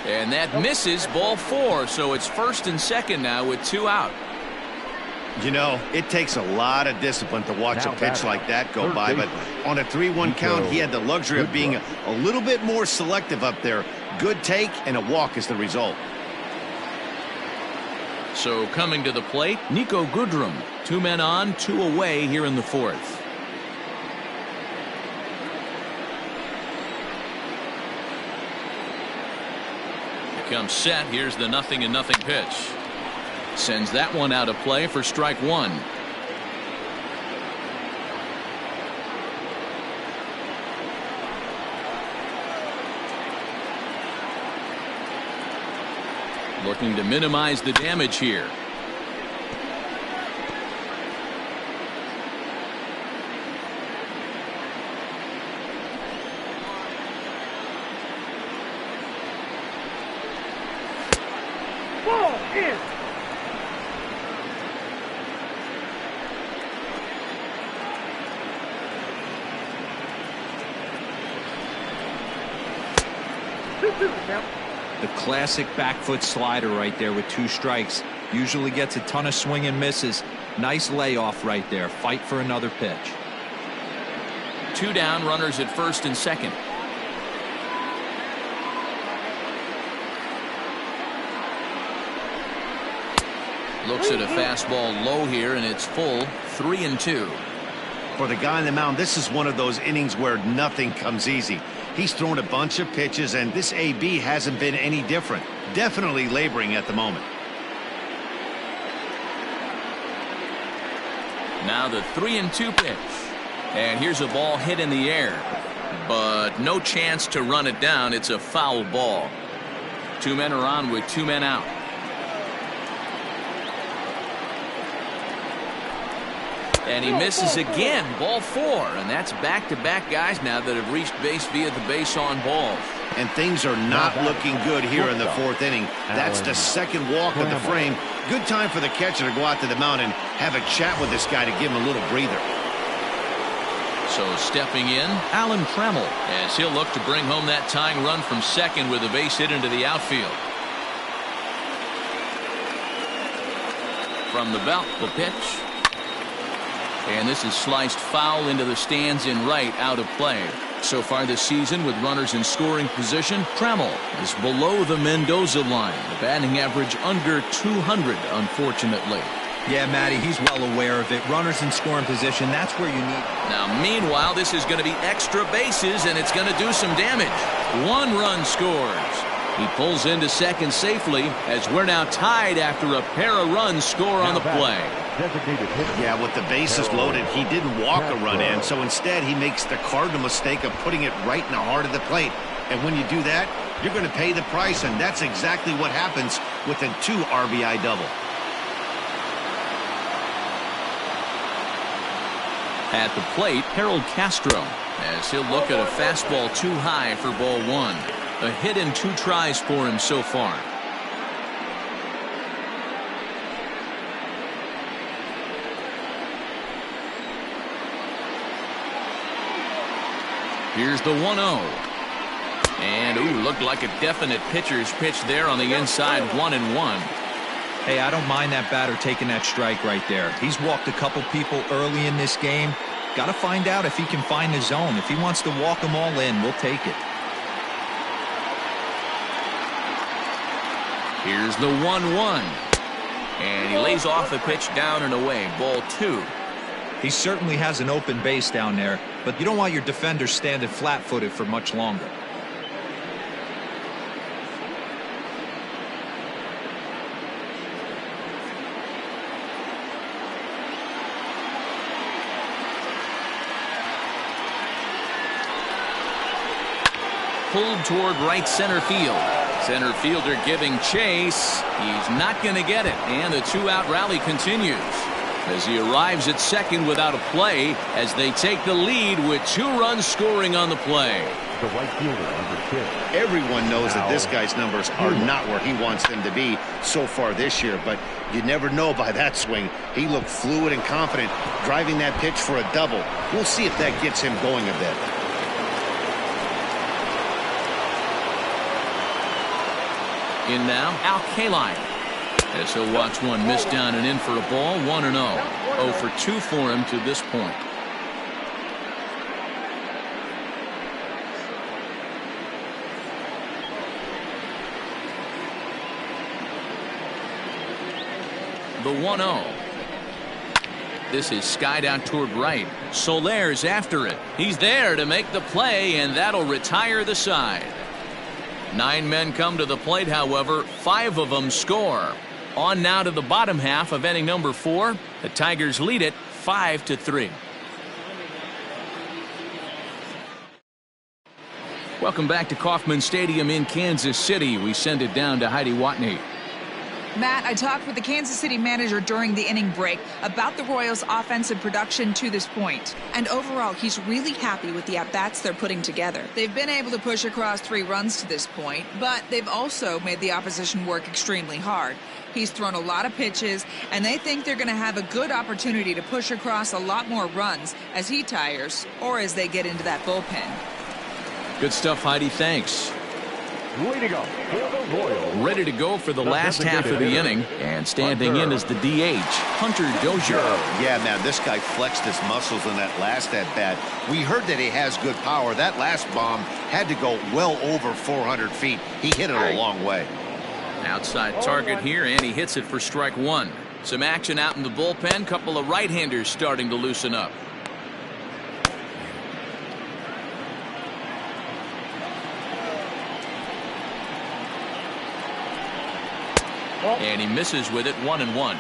And that misses, ball 4, so it's first and second now with 2 out. You know, it takes a lot of discipline to watch a pitch like that go by, but on a 3-1 count, he had the luxury of being a little bit more selective up there. Good take, and a walk is the result. So coming to the plate, Nico Goodrum. 2 men on, 2 away here in the 4th. Comes set. Here's the 0-0 pitch. Sends that one out of play for strike 1. Looking to minimize the damage here. Ball in. The classic back foot slider right there with 2 strikes. Usually gets a ton of swing and misses. Nice layoff right there. Fight for another pitch. 2 down, runners at first and second. Looks at a fastball low here, and it's full. 3-2. For the guy on the mound, this is one of those innings where nothing comes easy. He's thrown a bunch of pitches, and this AB hasn't been any different. Definitely laboring at the moment. Now the 3-2 pitch. And here's a ball hit in the air. But no chance to run it down. It's a foul ball. 2 men are on with 2 men out. And he misses again. Ball 4. And that's back-to-back guys now that have reached base via the base on balls. And things are not looking good here in the 4th inning. That's the second walk of the frame. Good time for the catcher to go out to the mound and have a chat with this guy to give him a little breather. So stepping in, Alan Trammell, as he'll look to bring home that tying run from second with a base hit into the outfield. From the belt, the pitch. And this is sliced foul into the stands in right, out of play. So far this season, with runners in scoring position, Trammell is below the Mendoza line. The batting average under 200, unfortunately. Yeah, Matty, he's well aware of it. Runners in scoring position, that's where you need. Now, meanwhile, this is going to be extra bases, and it's going to do some damage. 1 run scores. He pulls into second safely, as we're now tied after a pair of runs score on the play. Yeah, with the bases loaded, he didn't walk a run in, so instead he makes the cardinal mistake of putting it right in the heart of the plate. And when you do that, you're going to pay the price, and that's exactly what happens with a 2 RBI double. At the plate, Harold Castro, as he'll look at a fastball too high for ball 1. A hit in 2 tries for him so far. Here's the 1-0. And, ooh, looked like a definite pitcher's pitch there on the inside, 1-1. Hey, I don't mind that batter taking that strike right there. He's walked a couple people early in this game. Got to find out if he can find the zone. If he wants to walk them all in, we'll take it. Here's the 1-1. And he lays off the pitch down and away. Ball 2. He certainly has an open base down there, but you don't want your defender standing flat-footed for much longer. Pulled toward right center field. Center fielder giving chase. He's not going to get it. And the 2-out rally continues as he arrives at second without a play as they take the lead with 2 runs scoring on the play. The right fielder under 10. Everyone knows that this guy's numbers are not where he wants them to be so far this year, but you never know by that swing. He looked fluid and confident, driving that pitch for a double. We'll see if that gets him going a bit. In now, Al Kaline. As he'll watch one miss down and in for a ball, 1-0. 0 for 2 for him to this point. The 1-0. This is skied out toward right. Soler's after it. He's there to make the play, and that'll retire the side. 9 men come to the plate, however, 5 of them score. On now to the bottom half of inning number 4. The Tigers lead it 5-3. Welcome back to Kauffman Stadium in Kansas City. We send it down to Heidi Watney. Matt, I talked with the Kansas City manager during the inning break about the Royals' offensive production to this point. And overall, he's really happy with the at-bats they're putting together. They've been able to push across 3 runs to this point, but they've also made the opposition work extremely hard. He's thrown a lot of pitches, and they think they're going to have a good opportunity to push across a lot more runs as he tires or as they get into that bullpen. Good stuff, Heidi. Thanks. Leading up for the Royals. Ready to go for the last half of the inning, and standing in is the DH, Hunter Dozier. Yeah, man, this guy flexed his muscles in that last at-bat. We heard that he has good power. That last bomb had to go well over 400 feet. He hit it a long way. Outside target here, and he hits it for strike one. Some action out in the bullpen. Couple of right-handers starting to loosen up. And he misses with it, 1-1.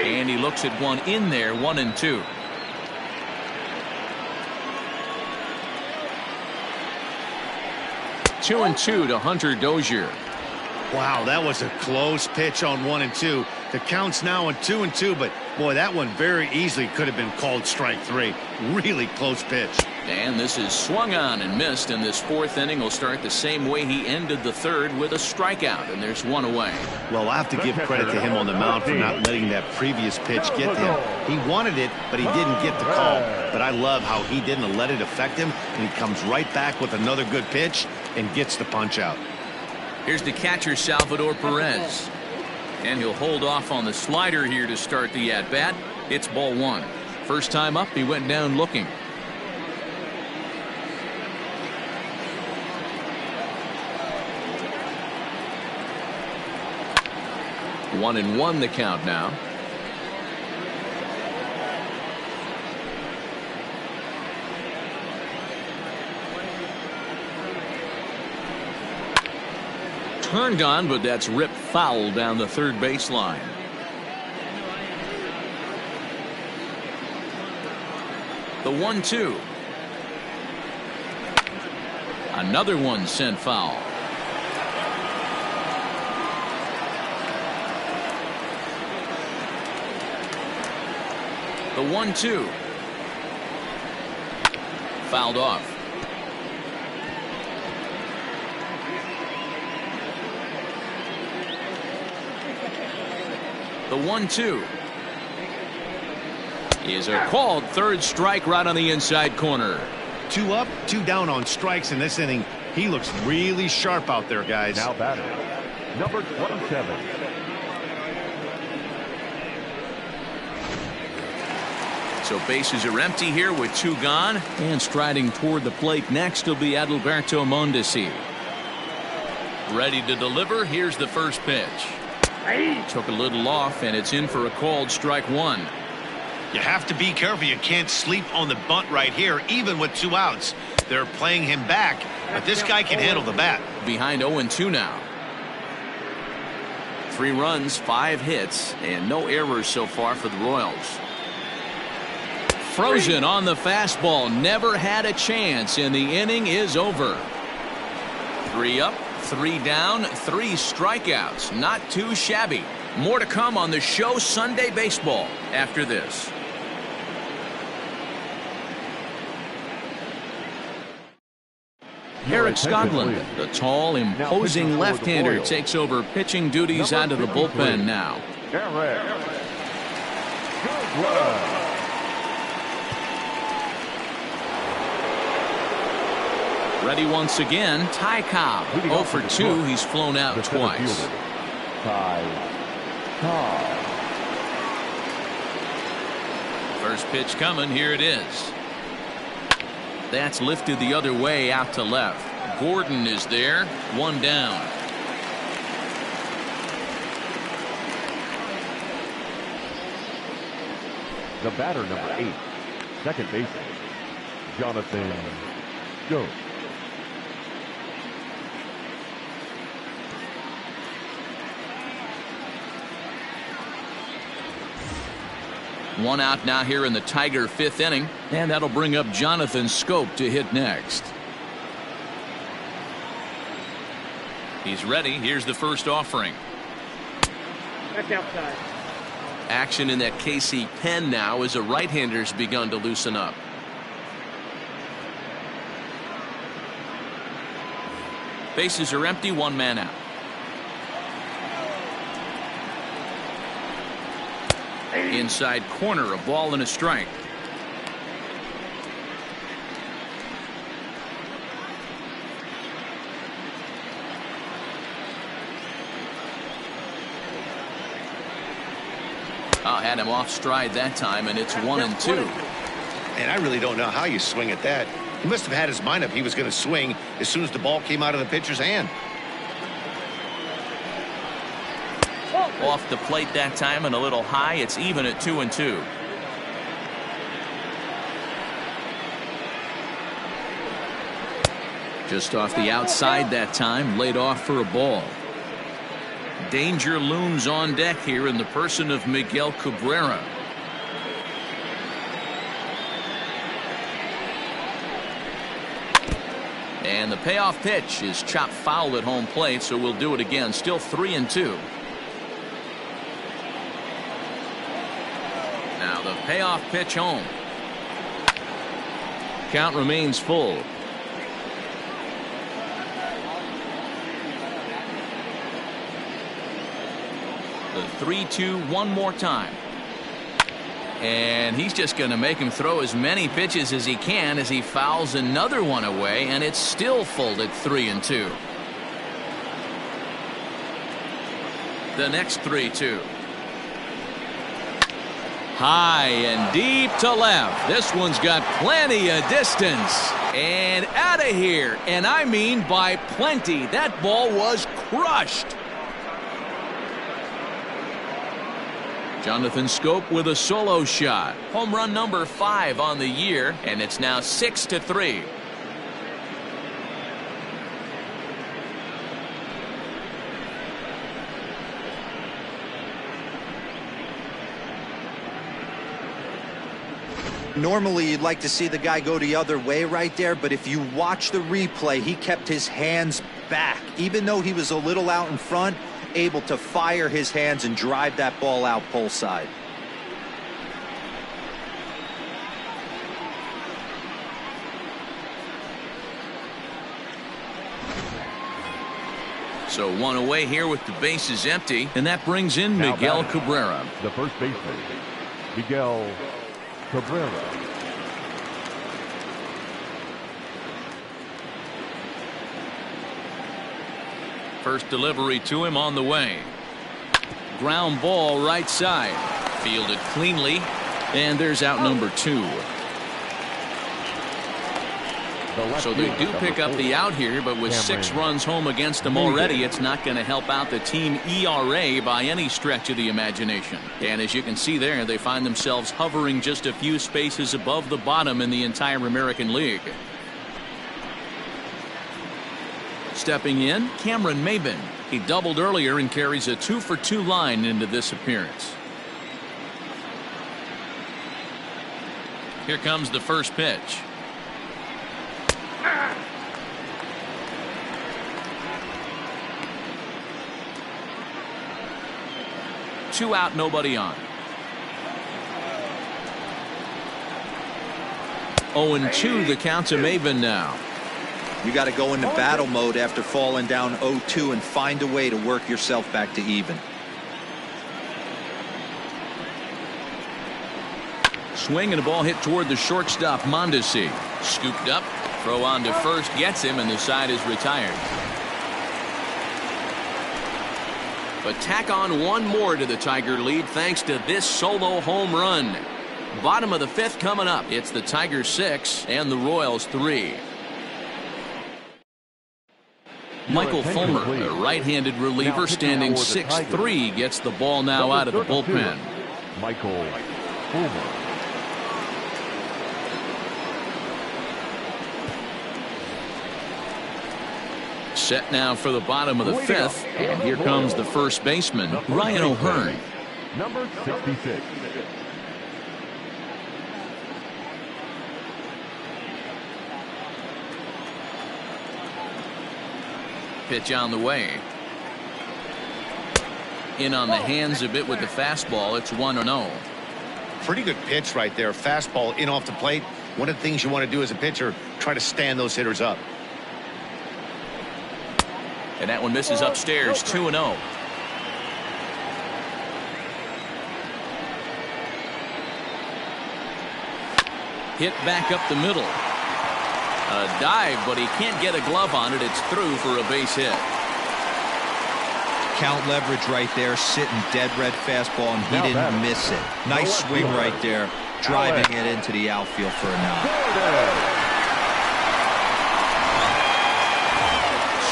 And he looks at one in there, 1-2. Two and two to Hunter Dozier. Wow, that was a close pitch on 1-2. The count's now on 2-2, but boy, that one very easily could have been called strike three. Really close pitch. And this is swung on and missed, and this fourth inning will start the same way he ended the third, with a strikeout, and there's one away. Well, I have to give credit to him on the mound for not letting that previous pitch get to him. He wanted it, but he didn't get the call. But I love how he didn't let it affect him, and he comes right back with another good pitch and gets the punch out. Here's the catcher, Salvador Perez. And he'll hold off on the slider here to start the at-bat. It's ball one. First time up, he went down looking. One and one the count now. Turned on, but that's ripped foul down the third baseline. The 1-2. Another one sent foul. The 1-2. Fouled off. The 1-2 is a called third strike right on the inside corner. 2 up, 2 down on strikes in this inning. He looks really sharp out there, guys. Now batting, number 27. So bases are empty here with 2 gone, and striding toward the plate next will be Adalberto Mondesi. Ready to deliver. Here's the first pitch. Took a little off, and it's in for a called strike one. You have to be careful. You can't sleep on the bunt right here, even with 2 outs. They're playing him back, but this guy can handle the bat. Behind 0-2 now. 3 runs, 5 hits, and no errors so far for the Royals. Frozen on the fastball. Never had a chance, and the inning is over. 3 up, 3 down, 3 strikeouts. Not too shabby. More to come on the show Sunday Baseball after this. Eric Skoglund, the tall, imposing left-hander, takes over pitching duties out of the bullpen now. Ready once again, Ty Cobb. 0 for 2. He's flown out twice. First pitch coming. Here it is. That's lifted the other way out to left. Gordon is there. 1 down. The batter, number 8, second baseman, Jonathan Jones. One out now here in the Tiger 5th inning, and that'll bring up Jonathan Scope to hit next. He's ready. Here's the first offering. That's outside. Action in that KC pen now as a right-hander's begun to loosen up. Bases are empty, one man out. Inside corner, a ball and a strike. Had him off stride that time, and it's 1-2. And I really don't know how you swing at that. He must have had his mind up he was going to swing as soon as the ball came out of the pitcher's hand. Off the plate that time and a little high. It's even at 2-2. Just off the outside that time, laid off for a ball. Danger looms on deck here in the person of Miguel Cabrera. And the payoff pitch is chopped foul at home plate, so we'll do it again. Still 3-2. Now the payoff pitch home. Count remains full. The 3-2 one more time. And he's just going to make him throw as many pitches as he can as he fouls another one away, and it's still full at 3-2. The next 3-2. High and deep to left. This one's got plenty of distance. And out of here. And I mean by plenty. That ball was crushed. Jonathan Scope with a solo shot. Home run number 5 on the year, and it's now 6-3. Normally you'd like to see the guy go the other way right there, but if you watch the replay, he kept his hands back. Even though he was a little out in front, able to fire his hands and drive that ball out pole side. So one away here with the bases empty, and that brings in Miguel Cabrera. The first baseman, Miguel Cabrera. First delivery to him on the way. Ground ball right side. Fielded cleanly. And there's out number 2. So they do pick up the out here, but with 6 runs home against them already, it's not going to help out the team ERA by any stretch of the imagination. And as you can see there, they find themselves hovering just a few spaces above the bottom in the entire American League. Stepping in, Cameron Maven. He doubled earlier and carries a 2-for-2 line into this appearance. Here comes the first pitch. Two out, nobody on. 0-2 the count to Maven now. You got to go into battle mode after falling down 0-2 and find a way to work yourself back to even. Swing and a ball hit toward the shortstop Mondesi. Scooped up, throw on to first, gets him, and the side is retired. But tack on one more to the Tiger lead thanks to this solo home run. Bottom of the 5th coming up. It's the Tigers 6 and the Royals 3. Michael Fulmer, a right-handed reliever standing 6'3", gets the ball now out of the bullpen. Michael Fulmer. Set now for the bottom of the 5th, and here comes the first baseman, Ryan O'Hearn. Number 66. Pitch on the way. In on the hands a bit with the fastball. It's 1-0. Pretty good pitch right there. Fastball in off the plate. One of the things you want to do as a pitcher, try to stand those hitters up. And that one misses upstairs, 2-0. Hit back up the middle. A dive, but he can't get a glove on it. It's through for a base hit. Count leverage right there, sitting dead red fastball, and he didn't miss it. Nice swing right there, driving it into the outfield for an out.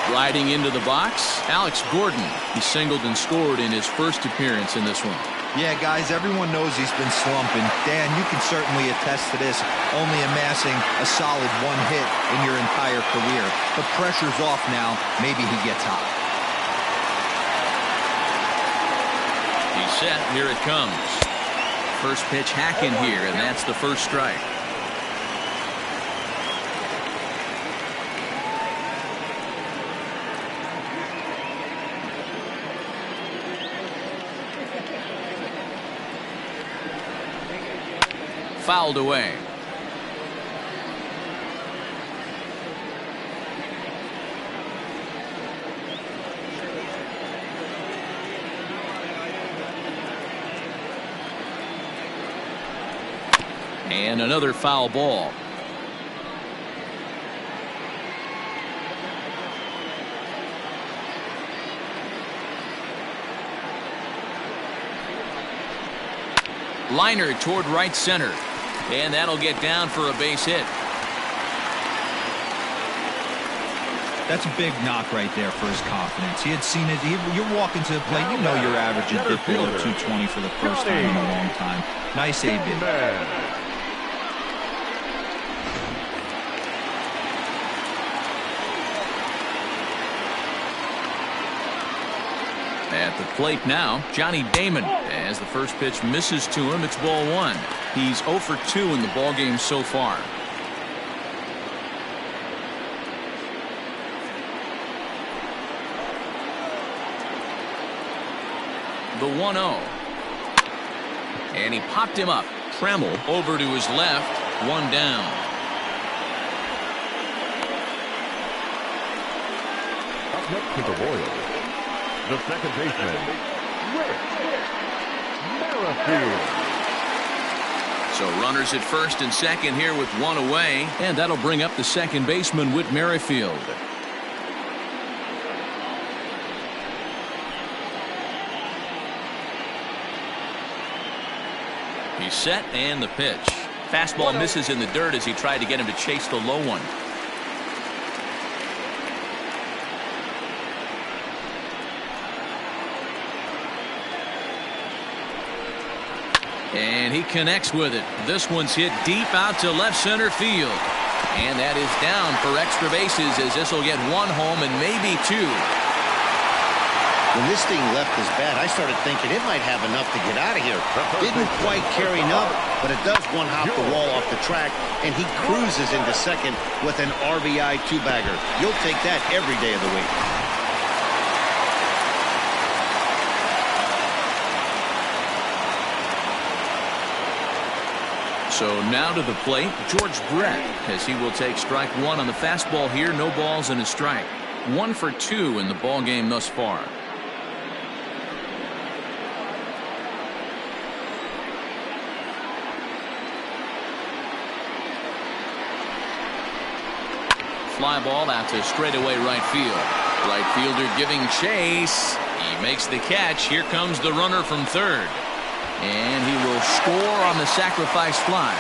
Striding into the box, Alex Gordon. He singled and scored in his first appearance in this one. Yeah, guys, everyone knows he's been slumping. Dan, you can certainly attest to this, only amassing a solid one hit in your entire career. The pressure's off now. Maybe he gets hot. He's set. Here it comes. First pitch hacking here, and that's the first strike. Fouled away. And another foul ball. Liner toward right center. And that'll get down for a base hit. That's a big knock right there for his confidence. He had seen it. You're walking to the plate. You know your average is dipped below 220 for the first time in a long time. Nice A-bit. At the plate now, Johnny Damon. As the first pitch misses to him, it's ball one. He's 0 for 2 in the ballgame so far. The 1-0. And he popped him up. Trammell over to his left. One down. Up next to the Royals, the second baseman, Merrifield. So runners at first and second here with one away. And that'll bring up the second baseman, Whit Merrifield. He's set and the pitch. Fastball misses in the dirt as he tried to get him to chase the low one. And he connects with it. This one's hit deep out to left center field. And that is down for extra bases as this will get one home and maybe two. When this thing left his bat, I started thinking it might have enough to get out of here. Didn't quite carry enough, but it does one hop the wall off the track, and he cruises into second with an RBI two-bagger. You'll take that every day of the week. So now to the plate, George Brett, as he will take strike one on the fastball here. No balls and a strike. 1 for 2 in the ball game thus far. Fly ball out to straightaway right field. Right fielder giving chase. He makes the catch. Here comes the runner from third. And he will score on the sacrifice fly.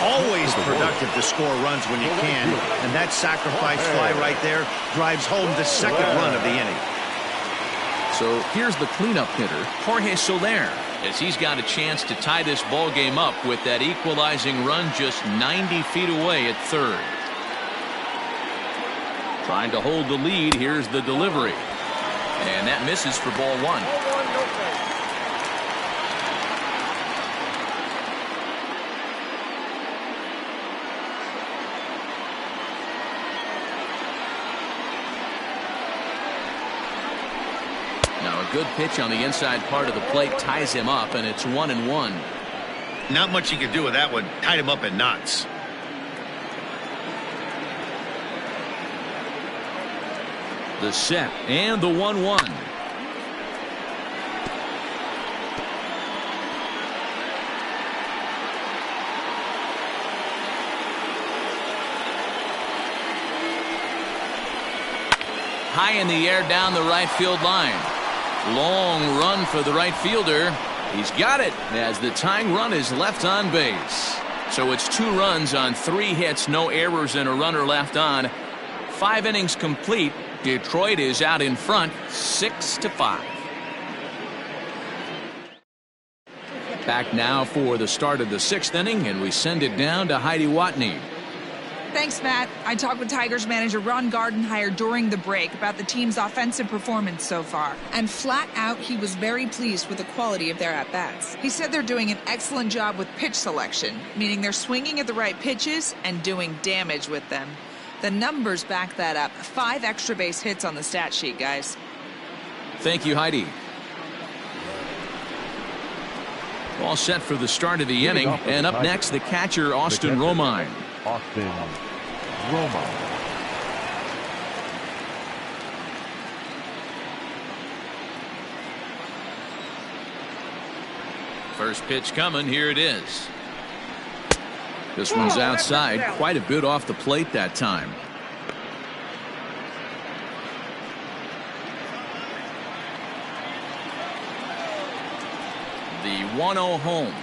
Always productive to score runs when you can, and that sacrifice fly right there drives home the second run of the inning. So here's the cleanup hitter, Jorge Soler, as he's got a chance to tie this ball game up with that equalizing run just 90 feet away at third. Trying to hold the lead. Here's the delivery. And that misses for ball one. Now a good pitch on the inside part of the plate ties him up, and it's 1-1. Not much you can do with that one. Tied him up in knots. The set and the 1-1. High in the air down the right field line. Long run for the right fielder. He's got it as the tying run is left on base. So it's 2 runs on 3 hits, no errors, and a runner left on. 5 innings complete. Detroit is out in front 6-5. Back now for the start of the 6th inning, and we send it down to Heidi Watney. Thanks, Matt. I talked with Tigers manager Ron Gardenhire during the break about the team's offensive performance so far. And flat out, he was very pleased with the quality of their at-bats. He said they're doing an excellent job with pitch selection, meaning they're swinging at the right pitches and doing damage with them. The numbers back that up. 5 extra base hits on the stat sheet, guys. Thank you, Heidi. All set for the start of the inning. And up next, the catcher, Austin Romine. Austin Romine. First pitch coming. Here it is. This one's outside. Quite a bit off the plate that time. The 1-0 home.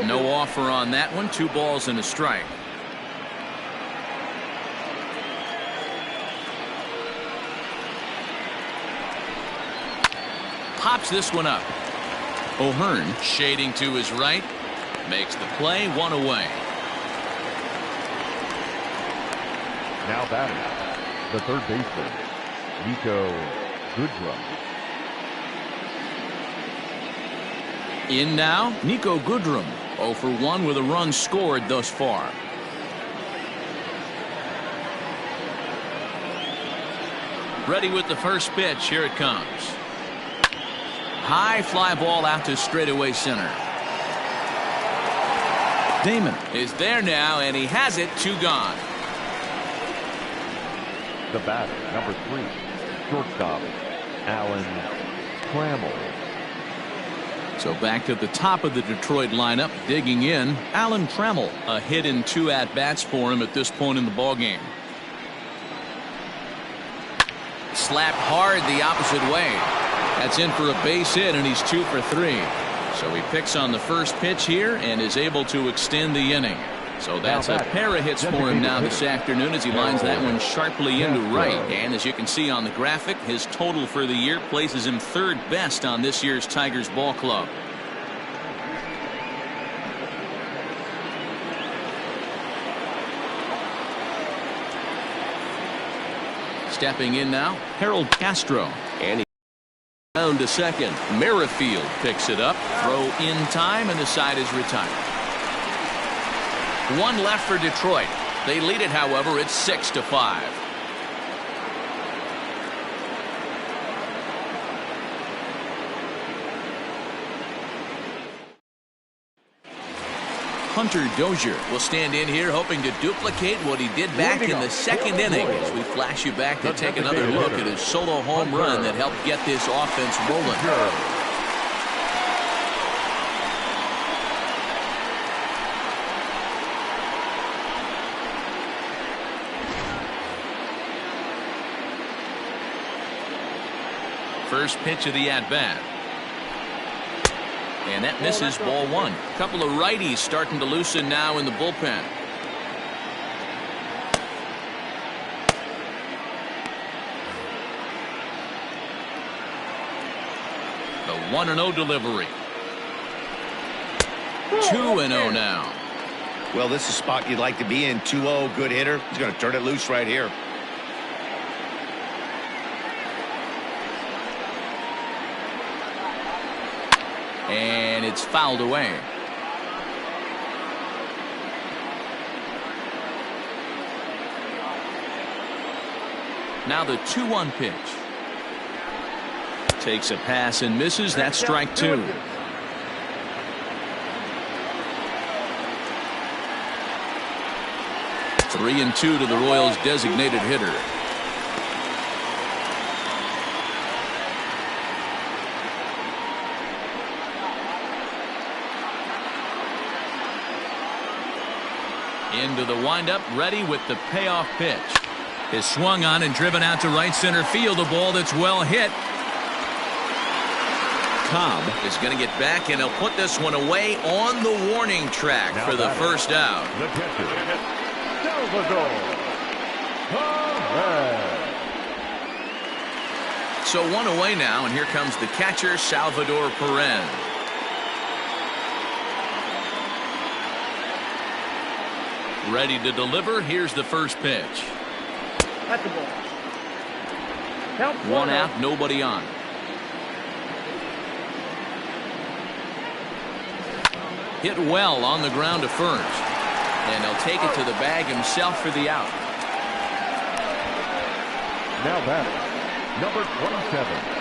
No offer on that one. 2 balls and a strike. Pops this one up. O'Hearn shading to his right. Makes the play. 1 away. Now batting, the third baseman, Nico Goodrum. In now, Nico Goodrum. 0 for 1 with a run scored thus far. Ready with the first pitch. Here it comes. High fly ball out to straightaway center. Damon is there now, and he has it. 2 gone. The batter, number 3, shortstop, Alan Trammell. So back to the top of the Detroit lineup, digging in, Alan Trammell. A hit in 2 at-bats for him at this point in the ballgame. Slapped hard the opposite way. That's in for a base hit, and he's 2 for 3. So he picks on the first pitch here and is able to extend the inning. So that's a pair of hits for him now this afternoon as he lines that one sharply into right. And as you can see on the graphic, his total for the year places him 3rd best on this year's Tigers ball club. Stepping in now, Harold Castro. And he down to second. Merrifield picks it up. Throw in time, and the side is retired. 1 left for Detroit. They lead it, however. It's 6-5. Hunter Dozier will stand in here hoping to duplicate what he did back in the 2nd inning as we flash you back to take another look at his solo home run that helped get this offense rolling. First pitch of the at-bat. And that misses, ball 1. A couple of righties starting to loosen now in the bullpen. The 1-0 delivery. 2-0 now. Well, this is a spot you'd like to be in. 2-0, good hitter. He's going to turn it loose right here. And it's fouled away. Now the 2-1 pitch. Takes a pass and misses. That's strike two. Three and two to the Royals' designated hitter. Into the windup, ready with the payoff pitch. Is swung on and driven out to right center field. A ball that's well hit. Cobb is going to get back, and he'll put this one away on the warning track for the first out. The catcher, Salvador Perez. So one away now, and here comes the catcher, Salvador Perez. Ready to deliver. Here's the first pitch. That's the ball. Count One out, nobody on. Hit well on the ground to first. And he'll take it to the bag himself for the out. Now batting, number 27.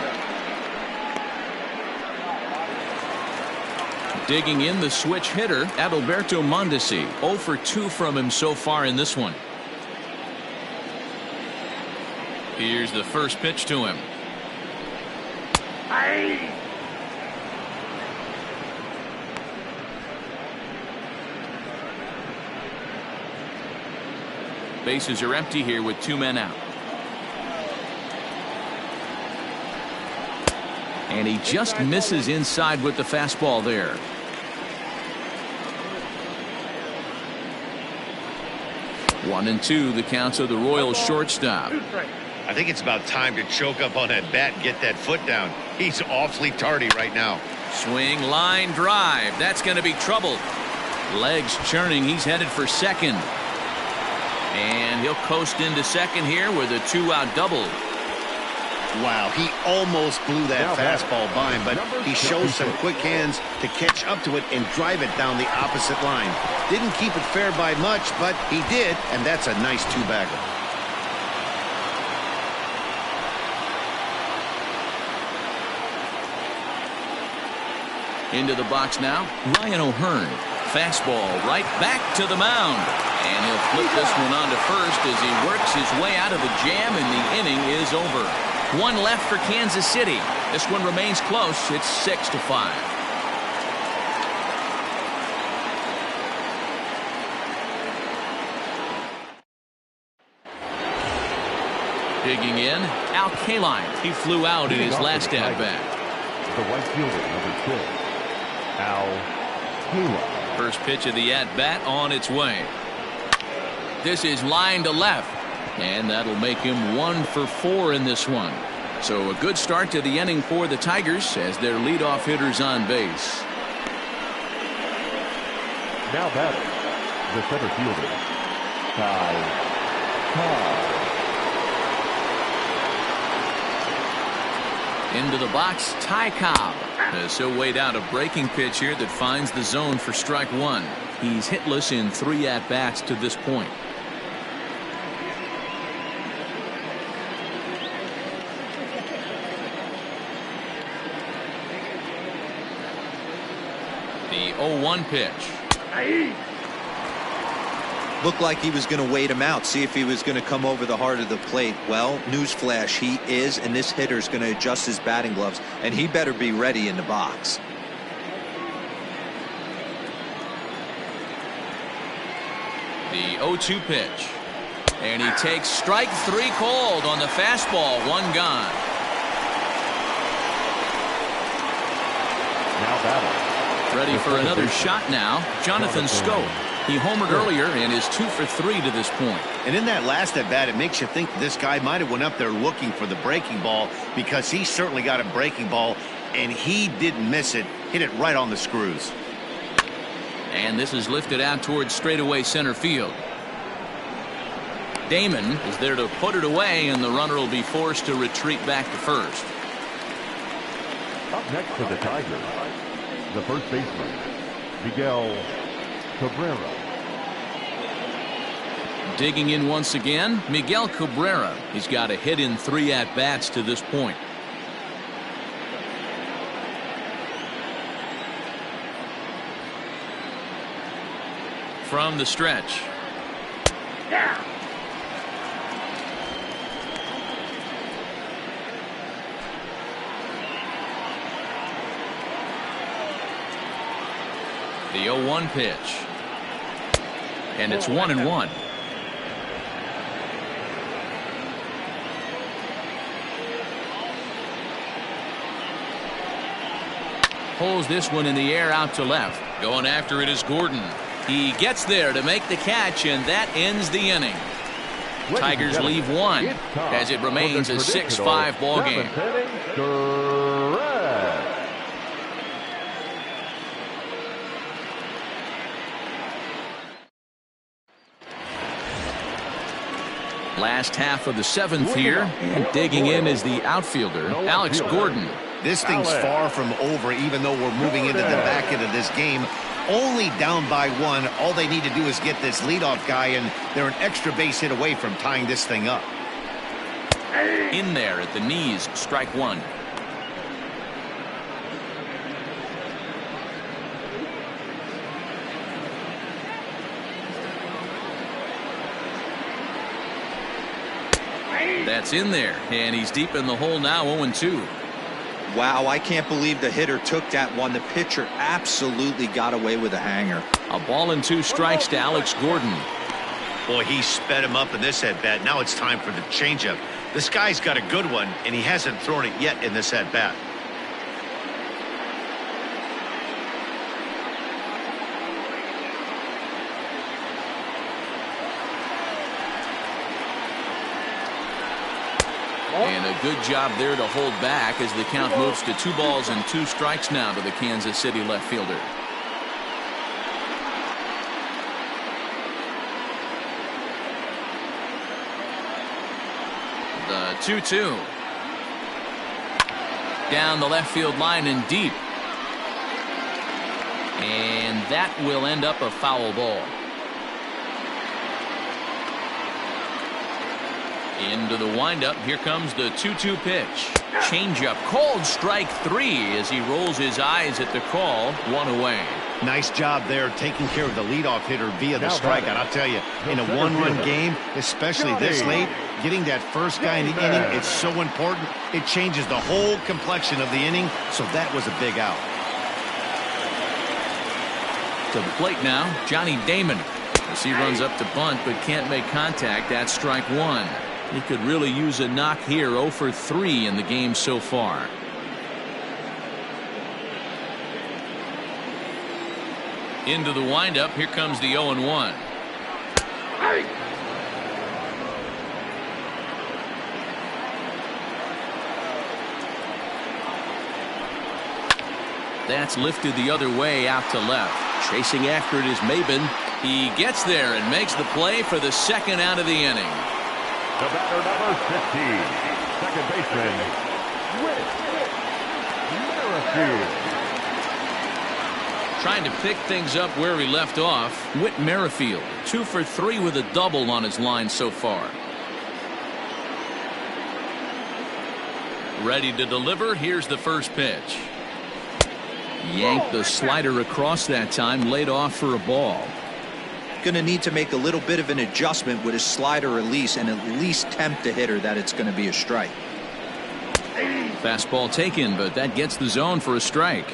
Digging in, the switch hitter, Adalberto Mondesi. 0 for 2 from him so far in this one. Here's the first pitch to him. Aye. Bases are empty here with 2 men out. And he just misses inside with the fastball there. One and two, the counts of the Royals shortstop. I think it's about time to choke up on that bat and get that foot down. He's awfully tardy right now. Swing, line drive. That's going to be trouble. Legs churning. He's headed for second. And he'll coast into second here with a 2-out double. Wow, he almost blew that fastball by him, but he shows some quick hands to catch up to it and drive it down the opposite line. Didn't keep it fair by much, but he did, and that's a nice two-bagger. Into the box now, Ryan O'Hearn. Fastball right back to the mound. And he'll flip this one on to first as he works his way out of the jam, and the inning is over. One left for Kansas City. This one remains close. It's 6-5. Digging in, Al Kaline. He flew out in his last at-bat. The right fielder, number 2, Al Kaline. First pitch of the at-bat on its way. This is line to left. And that'll make him 1 for 4 in this one. So a good start to the inning for the Tigers as their leadoff hitter's on base. Now batting, the center fielder, Ty Cobb. Into the box, Ty Cobb. As he'll wait out a breaking pitch here that finds the zone for strike 1. He's hitless in 3 at-bats to this point. The 0-1 pitch. Looked like he was going to wait him out, see if he was going to come over the heart of the plate. Well, newsflash, he is, and this hitter's going to adjust his batting gloves, and he better be ready in the box. The 0-2 pitch. And he takes strike 3 called on the fastball. 1 gone. Now batting. Ready for another shot now, Jonathan Scope. He homered earlier and is 2 for 3 to this point. And in that last at-bat, it makes you think this guy might have went up there looking for the breaking ball, because he certainly got a breaking ball, and he didn't miss it. Hit it right on the screws. And this is lifted out towards straightaway center field. Damon is there to put it away, and the runner will be forced to retreat back to first. Up next for the Tigers, the first baseman, Miguel Cabrera. Digging in once again, Miguel Cabrera. He's got a hit in 3 at-bats to this point. from the stretch. Yeah. The 0-1 pitch. And it's 1-1. Pulls this one in the air out to left. Going after it is Gordon. He gets there to make the catch, and that ends the inning. Tigers leave one as it remains a 6-5 ball game. Last half of the seventh here, and digging in is the outfielder, Alex Gordon. This thing's far from over, even though we're moving into the back end of this game. Only down by one. All they need to do is get this leadoff guy, and they're an extra base hit away from tying this thing up. In there at the knees, strike one. That's in there, and he's deep in the hole now, 0-2. Wow, I can't believe the hitter took that one. The pitcher absolutely got away with a hanger. A ball and 2 strikes to Alex Gordon. Boy, he sped him up in this at-bat. Now it's time for the changeup. This guy's got a good one, and he hasn't thrown it yet in this at-bat. And a good job there to hold back as the count moves to 2 balls and 2 strikes now to the Kansas City left fielder. The 2-2. Down the left field line and deep. And that will end up a foul ball. Into the windup. Here comes the 2-2 pitch. Changeup. Called strike 3 as he rolls his eyes at the call. 1 away. Nice job there taking care of the leadoff hitter via the strikeout. I'll tell you, in a one-run game, especially this late, getting that first guy in the inning, it's so important. It changes the whole complexion of the inning, so that was a big out. To the plate now, Johnny Damon. As he runs up to bunt but can't make contact. That's strike 1. He could really use a knock here. 0 for 3 in the game so far. Into the windup. Here comes the 0-1. That's lifted the other way out to left. Chasing after it is Maven. He gets there and makes the play for the second out of the inning. The batter, number 15, second baseman, Whit Merrifield. Trying to pick things up where he left off. Whit Merrifield, 2 for 3 with a double on his line so far. Ready to deliver. Here's the first pitch. Yanked the slider across that time, laid off for a ball. Going to need to make a little bit of an adjustment with his slider release and at least tempt the hitter that it's going to be a strike. Fastball taken, but that gets the zone for a strike.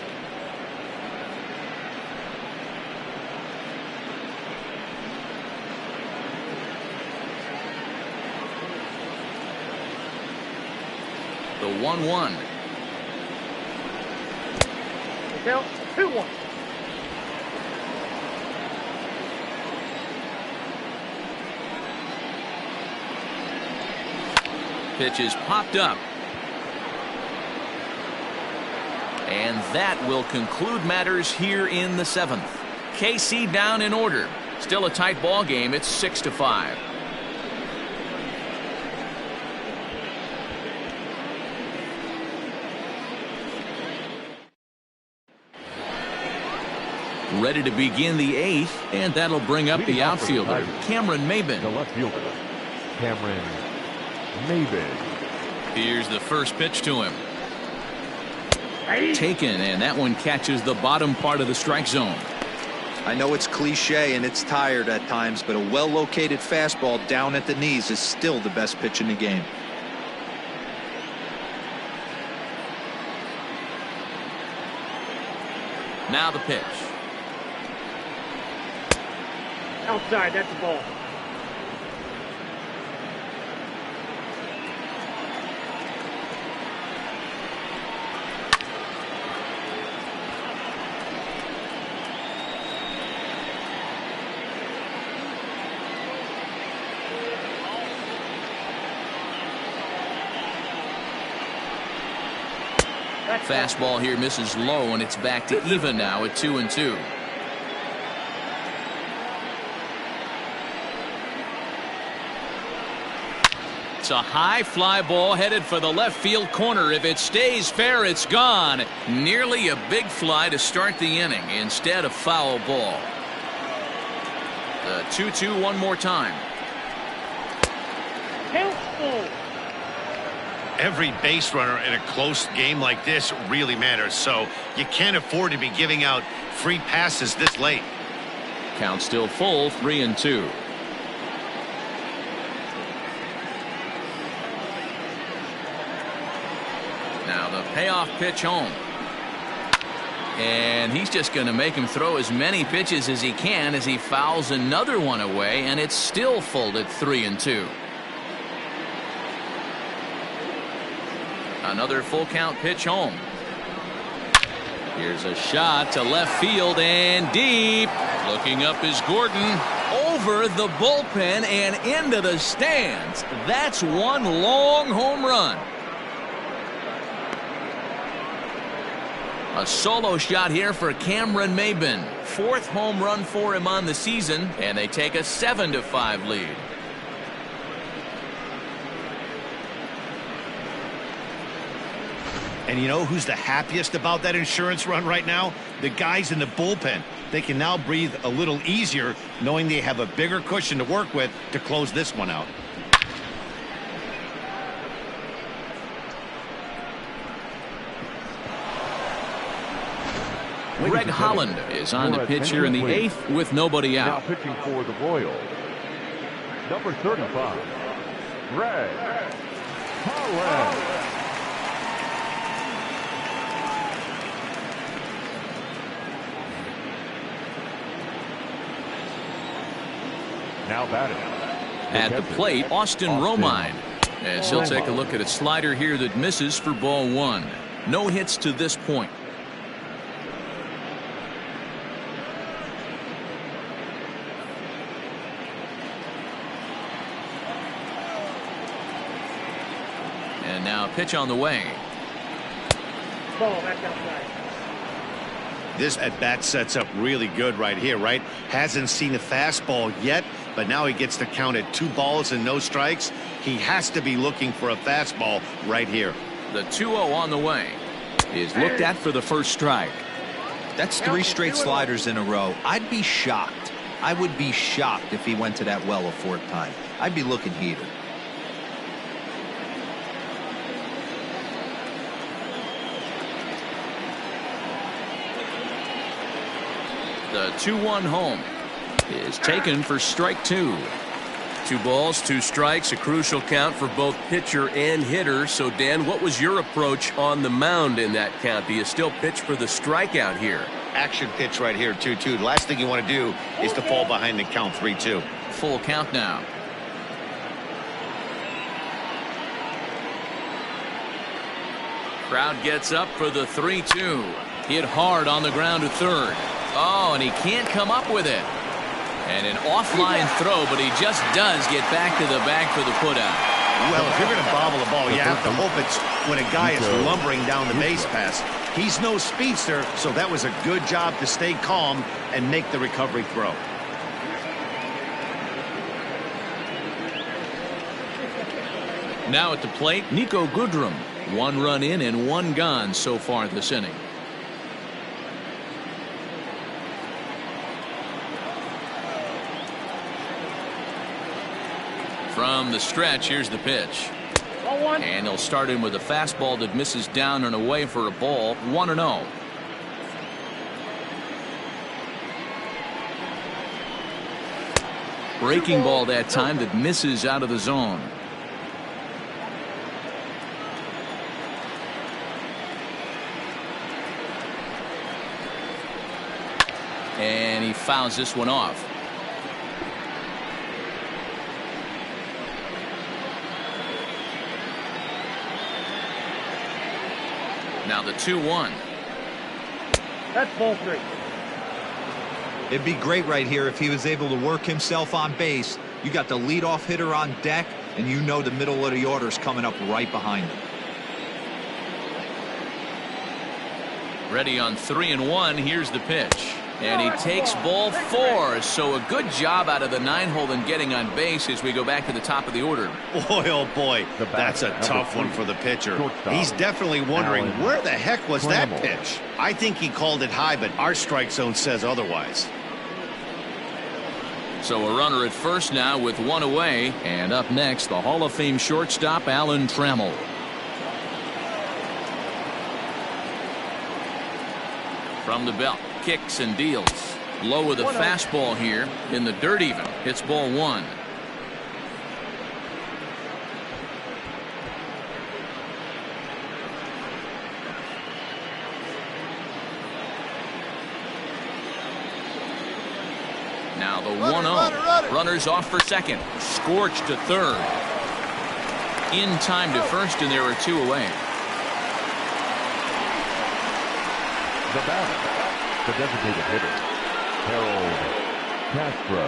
The 1-1. Count 2-1. Pitch is popped up. And that will conclude matters here in the 7th. KC down in order. Still a tight ball game. It's 6-5. Ready to begin the 8th, and that'll bring up the outfielder, Cameron Maven. The left fielder, Cameron Maven. Here's the first pitch to him. Taken, and that one catches the bottom part of the strike zone. I know it's cliche and it's tired at times, but a well-located fastball down at the knees is still the best pitch in the game. Now the pitch. Outside, that's a ball. Fastball here misses low, and it's back to even now at 2-2. It's a high fly ball headed for the left field corner. If it stays fair, it's gone. Nearly a big fly to start the inning. Instead, a foul ball. The 2-2 one more time. Count full. Every base runner in a close game like this really matters, so you can't afford to be giving out free passes this late. Count still full, 3-2. Now the payoff pitch home. And he's just going to make him throw as many pitches as he can as he fouls another one away, and it's still full at 3-2. Another full count pitch home. Here's a shot to left field and deep. Looking up is Gordon. Over the bullpen and into the stands. That's one long home run. A solo shot here for Cameron Maven. 4th home run for him on the season, and they take a 7-5 lead. And you know who's the happiest about that insurance run right now? The guys in the bullpen. They can now breathe a little easier knowing they have a bigger cushion to work with to close this one out. Greg Holland is on the pitch here in the 8th with nobody out. Now pitching for the Royals, number 35, Greg Holland. Now batting at the plate, Austin Romine, as he'll take a look at a slider here that misses for ball 1. No hits to this point. And now a pitch on the way. Ball, that's outside. This at bat sets up really good right here, right? Hasn't seen a fastball yet, but now he gets to count at 2 balls and no strikes. He has to be looking for a fastball right here. The 2-0 on the way is looked at for the first strike. That's 3 straight sliders in a row. I'd be shocked. I would be shocked if he went to that well a 4th time. I'd be looking heated. The 2-1 home is taken for strike 2. 2 balls, 2 strikes, a crucial count for both pitcher and hitter. So, Dan, what was your approach on the mound in that count? Do you still pitch for the strikeout here? Action pitch right here, 2-2. The last thing you want to do is to fall behind the count 3-2. Full count now. Crowd gets up for the 3-2. Hit hard on the ground to third. Oh, and he can't come up with it. And an offline throw, but he just does get back to the bag for the putout. Well, if you're going to bobble the ball, you have to hope it's when a guy is lumbering down the base pass. He's no speedster, so that was a good job to stay calm and make the recovery throw. Now at the plate, Nico Goodrum. 1 run in and 1 gone so far this inning. From the stretch, here's the pitch. And he'll start in with a fastball that misses down and away for a ball. 1-0. Breaking ball that time that misses out of the zone. And he fouls this one off. Now the 2-1. That's ball 3. It'd be great right here if he was able to work himself on base. You got the leadoff hitter on deck, and you know the middle of the order is coming up right behind him. Ready on 3-1. Here's the pitch. And he takes ball 4. So a good job out of the 9-hole in getting on base as we go back to the top of the order. Boy, oh boy, that's a tough one for the pitcher. He's definitely wondering where the heck was that pitch. I think he called it high, but our strike zone says otherwise. So a runner at first now with 1 away. And up next, the Hall of Fame shortstop, Alan Trammell. From the belt, kicks and deals. Low with a fastball here. In the dirt even. Hits ball 1. Now the 1-0. Runners off for second. Scorched to third. In time to first, and there are 2 away. The batter, the designated hitter, Harold Castro.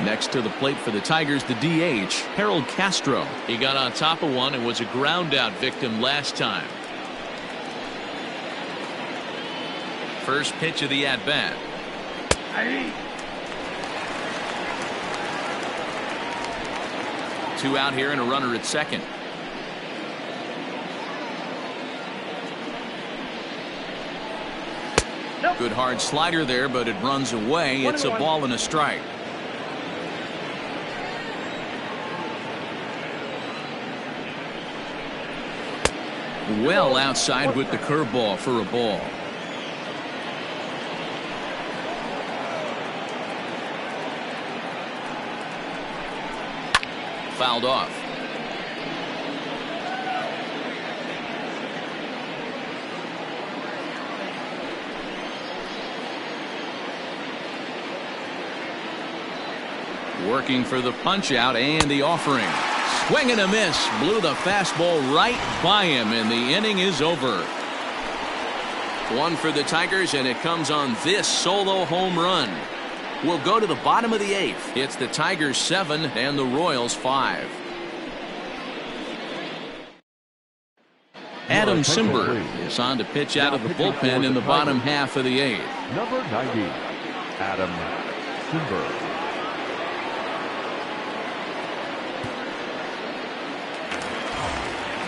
Next to the plate for the Tigers, the DH, Harold Castro. He got on top of one and was a ground out victim last time. First pitch of the at bat. 2 out here and a runner at second. Good hard slider there, but it runs away. It's a ball and a strike. Well outside with the curveball for a ball. Fouled off. Working for the punch out and the offering. Swing and a miss. Blew the fastball right by him, and the inning is over. 1 for the Tigers, and it comes on this solo home run. We'll go to the bottom of the 8th. It's the Tigers 7 and the Royals 5. Adam Simber is on to pitch out of the bullpen in the bottom half of the 8th. Number 90, Adam Simber.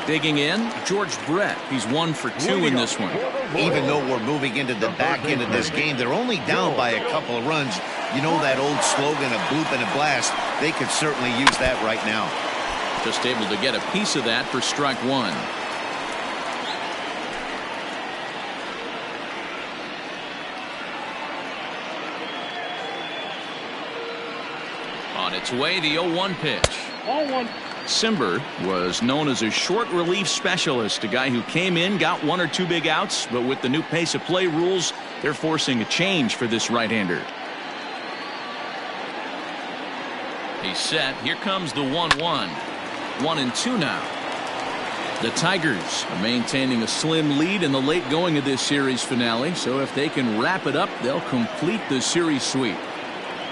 Digging in, George Brett. He's 1 for 2 in this one. Even though we're moving into the back end of this game, they're only down by a couple of runs. You know that old slogan, a bloop and a blast. They could certainly use that right now. Just able to get a piece of that for strike 1. On its way, the 0-1 pitch. Ball 1. Simber was known as a short relief specialist, a guy who came in, got 1 or 2 big outs, but with the new pace of play rules, they're forcing a change for this right-hander. He's set. Here comes the 1-1. 1-2 now. The Tigers are maintaining a slim lead in the late going of this series finale, so if they can wrap it up, they'll complete the series sweep.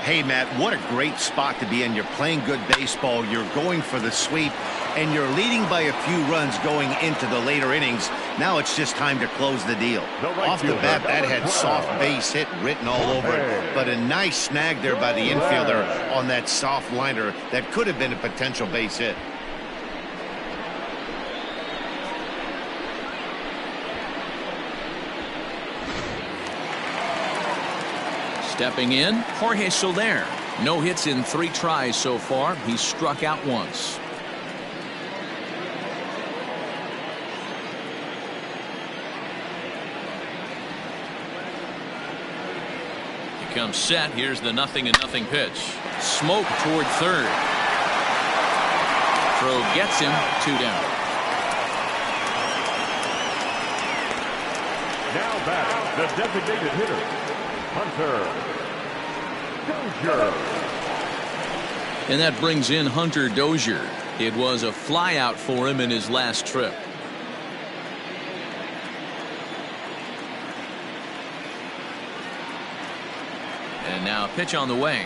Hey, Matt, what a great spot to be in. You're playing good baseball. You're going for the sweep, and you're leading by a few runs going into the later innings. Now it's just time to close the deal. Off the bat, that had soft base hit written all over it, but a nice snag there by the infielder on that soft liner that could have been a potential base hit. Stepping in, Jorge Soler. No hits in 3 tries so far. He's struck out once. comes set. Here's the 0-0 pitch. Smoke toward third. Throw gets him. 2 down. Now back, the designated hitter, Hunter Dozier. And that brings in Hunter Dozier. It was a flyout for him in his last trip. And now a pitch on the way.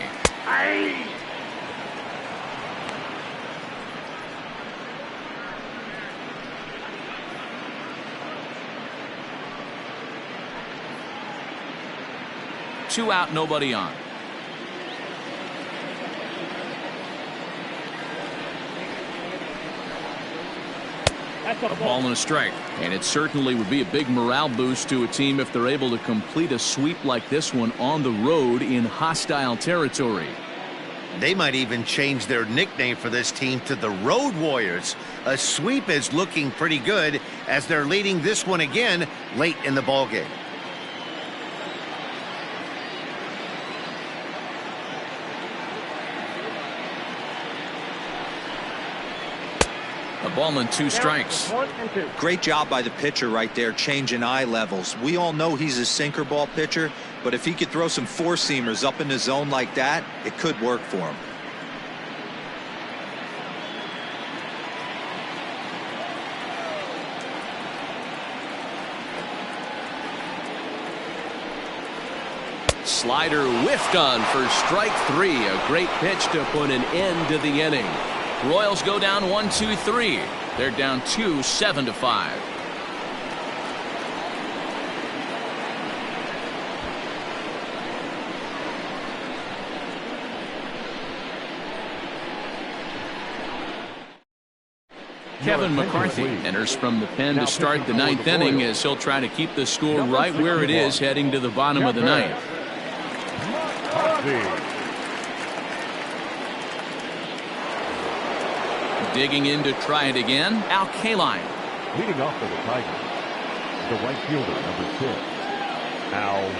Two out, nobody on. A ball and a strike. And it certainly would be a big morale boost to a team if they're able to complete a sweep like this one on the road in hostile territory. They might even change their nickname for this team to the Road Warriors. A sweep is looking pretty good as they're leading this one again late in the ballgame. A ball and 2 strikes. Great job by the pitcher right there, changing eye levels. We all know he's a sinker ball pitcher, but if he could throw some four-seamers up in the zone like that, it could work for him. Slider whiffed on for strike 3. A great pitch to put an end to the inning. Royals go down 1-2-3. They're down 2, 7-5. Kevin McCarthy enters from the pen to start the 9th inning as he'll try to keep the score right where it is heading to the bottom of the 9th. Digging in to try it again, Al Kaline. Leading off for the Tigers, the right fielder, number 6, Al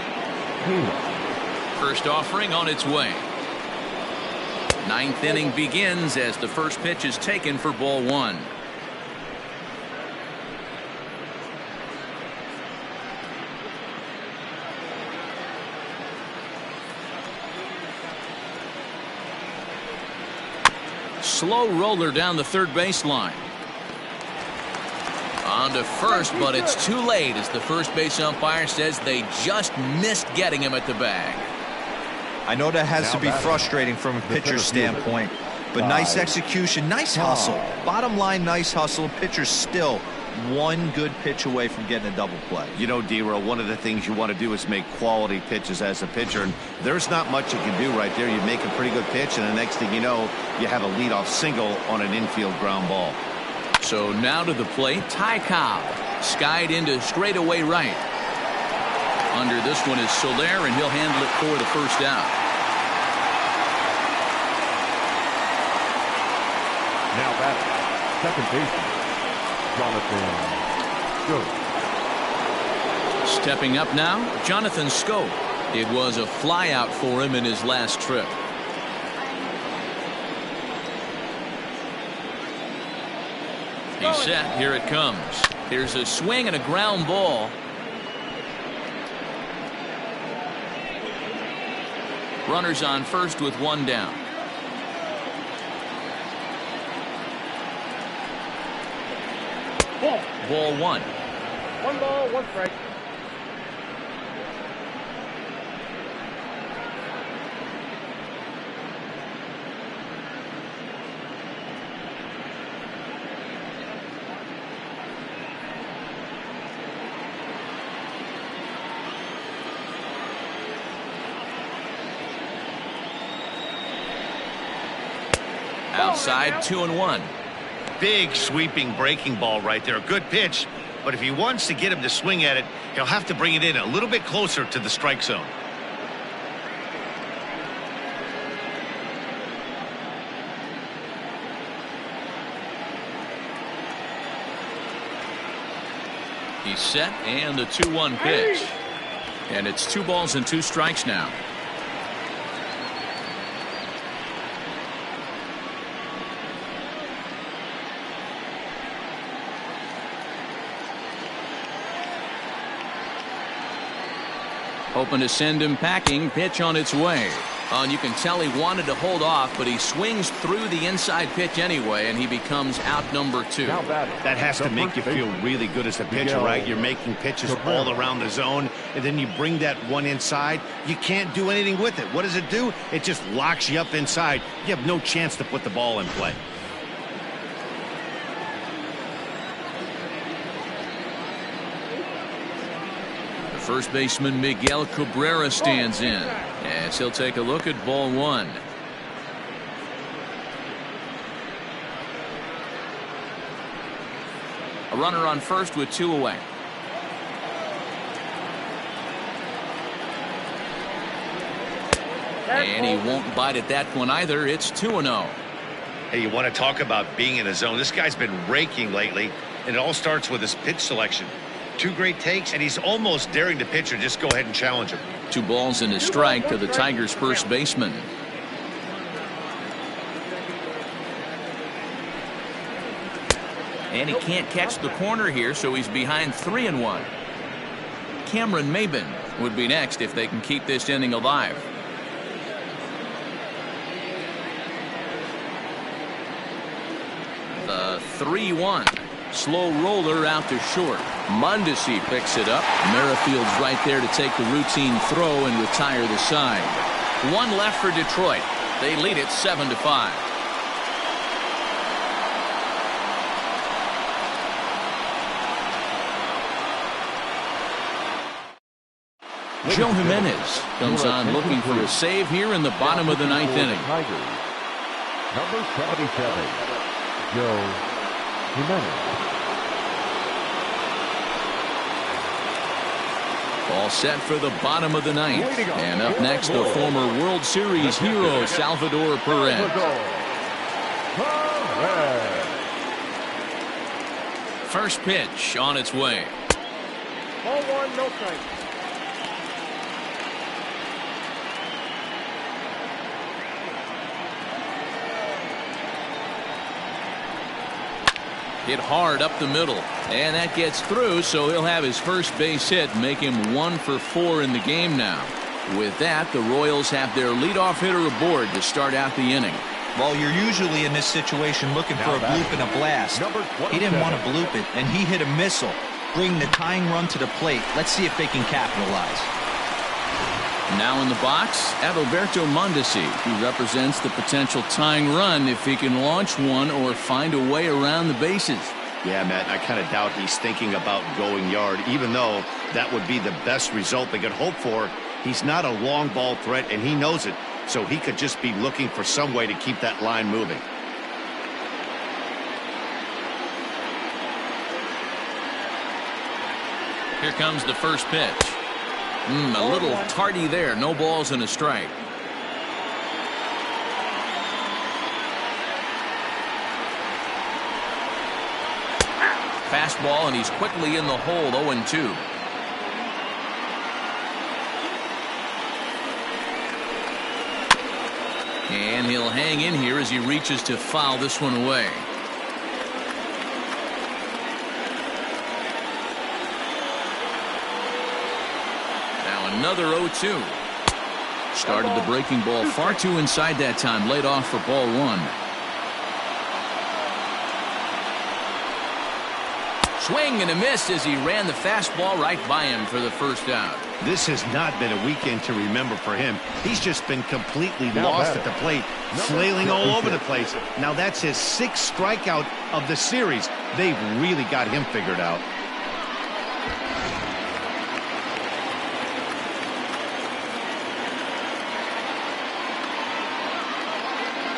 Kaline. First offering on its way. 9th inning begins as the first pitch is taken for ball 1. Slow roller down the third baseline. On to first, but it's too late as the first base umpire says they just missed getting him at the bag. I know that has to be frustrating from a pitcher's standpoint, but nice execution, nice hustle. Bottom line, nice hustle. Pitcher's still one good pitch away from getting a double play. You know, D-Roll, one of the things you want to do is make quality pitches as a pitcher, and there's not much you can do right there. You make a pretty good pitch, and the next thing you know, you have a leadoff single on an infield ground ball. So now to the plate, Ty Cobb. Skied into straightaway right. Under this one is Soler, and he'll handle it for the first out. Now batting, second baseman, Jonathan Scope. Stepping up now, Jonathan Scope. It was a flyout for him in his last trip. He's set. Here it comes. Here's a swing and a ground ball. Runners on first with 1 down. Ball 1. 1 ball, 1 strike. Outside, 2-1. Big sweeping breaking ball right there. Good pitch, but if he wants to get him to swing at it, he'll have to bring it in a little bit closer to the strike zone. He's set, and the 2-1 pitch. And it's 2 balls and 2 strikes now. Hoping to send him packing. Pitch on its way. And you can tell he wanted to hold off, but he swings through the inside pitch anyway, and he becomes out number 2. That has to make you feel really good as a pitcher, right? You're making pitches all around the zone, and then you bring that one inside. You can't do anything with it. What does it do? It just locks you up inside. You have no chance to put the ball in play. First baseman Miguel Cabrera stands in as he'll take a look at ball 1. A runner on first with 2 away. And he won't bite at that one either. It's 2-0. Hey, you want to talk about being in a zone? This guy's been raking lately, and it all starts with his pitch selection. 2 great takes, and he's almost daring the pitcher. Just go ahead and challenge him. 2 balls and a strike to the Tigers' first baseman. And he can't catch the corner here, so he's behind 3-1. Cameron Maven would be next if they can keep this inning alive. The 3-1. Slow roller out to short. Mondesi picks it up. Merrifield's right there to take the routine throw and retire the side. 1 left for Detroit. They lead it 7-5. Joe Jimenez comes on looking for a save here in the bottom of the 9th inning. Number 77, Joe Jimenez. All set for the bottom of the 9th. And up next, the former World Series hero, Salvador Perez. First pitch on its way. Ball 1, no strike. Hit hard up the middle, and that gets through, so he'll have his first base hit, make him 1 for 4 in the game now. With that, the Royals have their leadoff hitter aboard to start out the inning. Well, you're usually in this situation looking for a bloop and a blast. He didn't want to bloop it, and he hit a missile, bringing the tying run to the plate. Let's see if they can capitalize. Now in the box, Adalberto Mondesi, who represents the potential tying run if he can launch one or find a way around the bases. Yeah, Matt, I kind of doubt he's thinking about going yard, even though that would be the best result they could hope for. He's not a long ball threat, and he knows it, so he could just be looking for some way to keep that line moving. Here comes the first pitch. A little tardy there. No balls and a strike. Fastball, and he's quickly in the hole. 0-2. And he'll hang in here as he reaches to foul this one away. Another 0-2. Started the breaking ball far too inside that time. Laid off for ball 1. Swing and a miss as he ran the fastball right by him for the first out. This has not been a weekend to remember for him. He's just been completely lost at the plate, flailing all over the place. Now that's his 6th strikeout of the series. They've really got him figured out.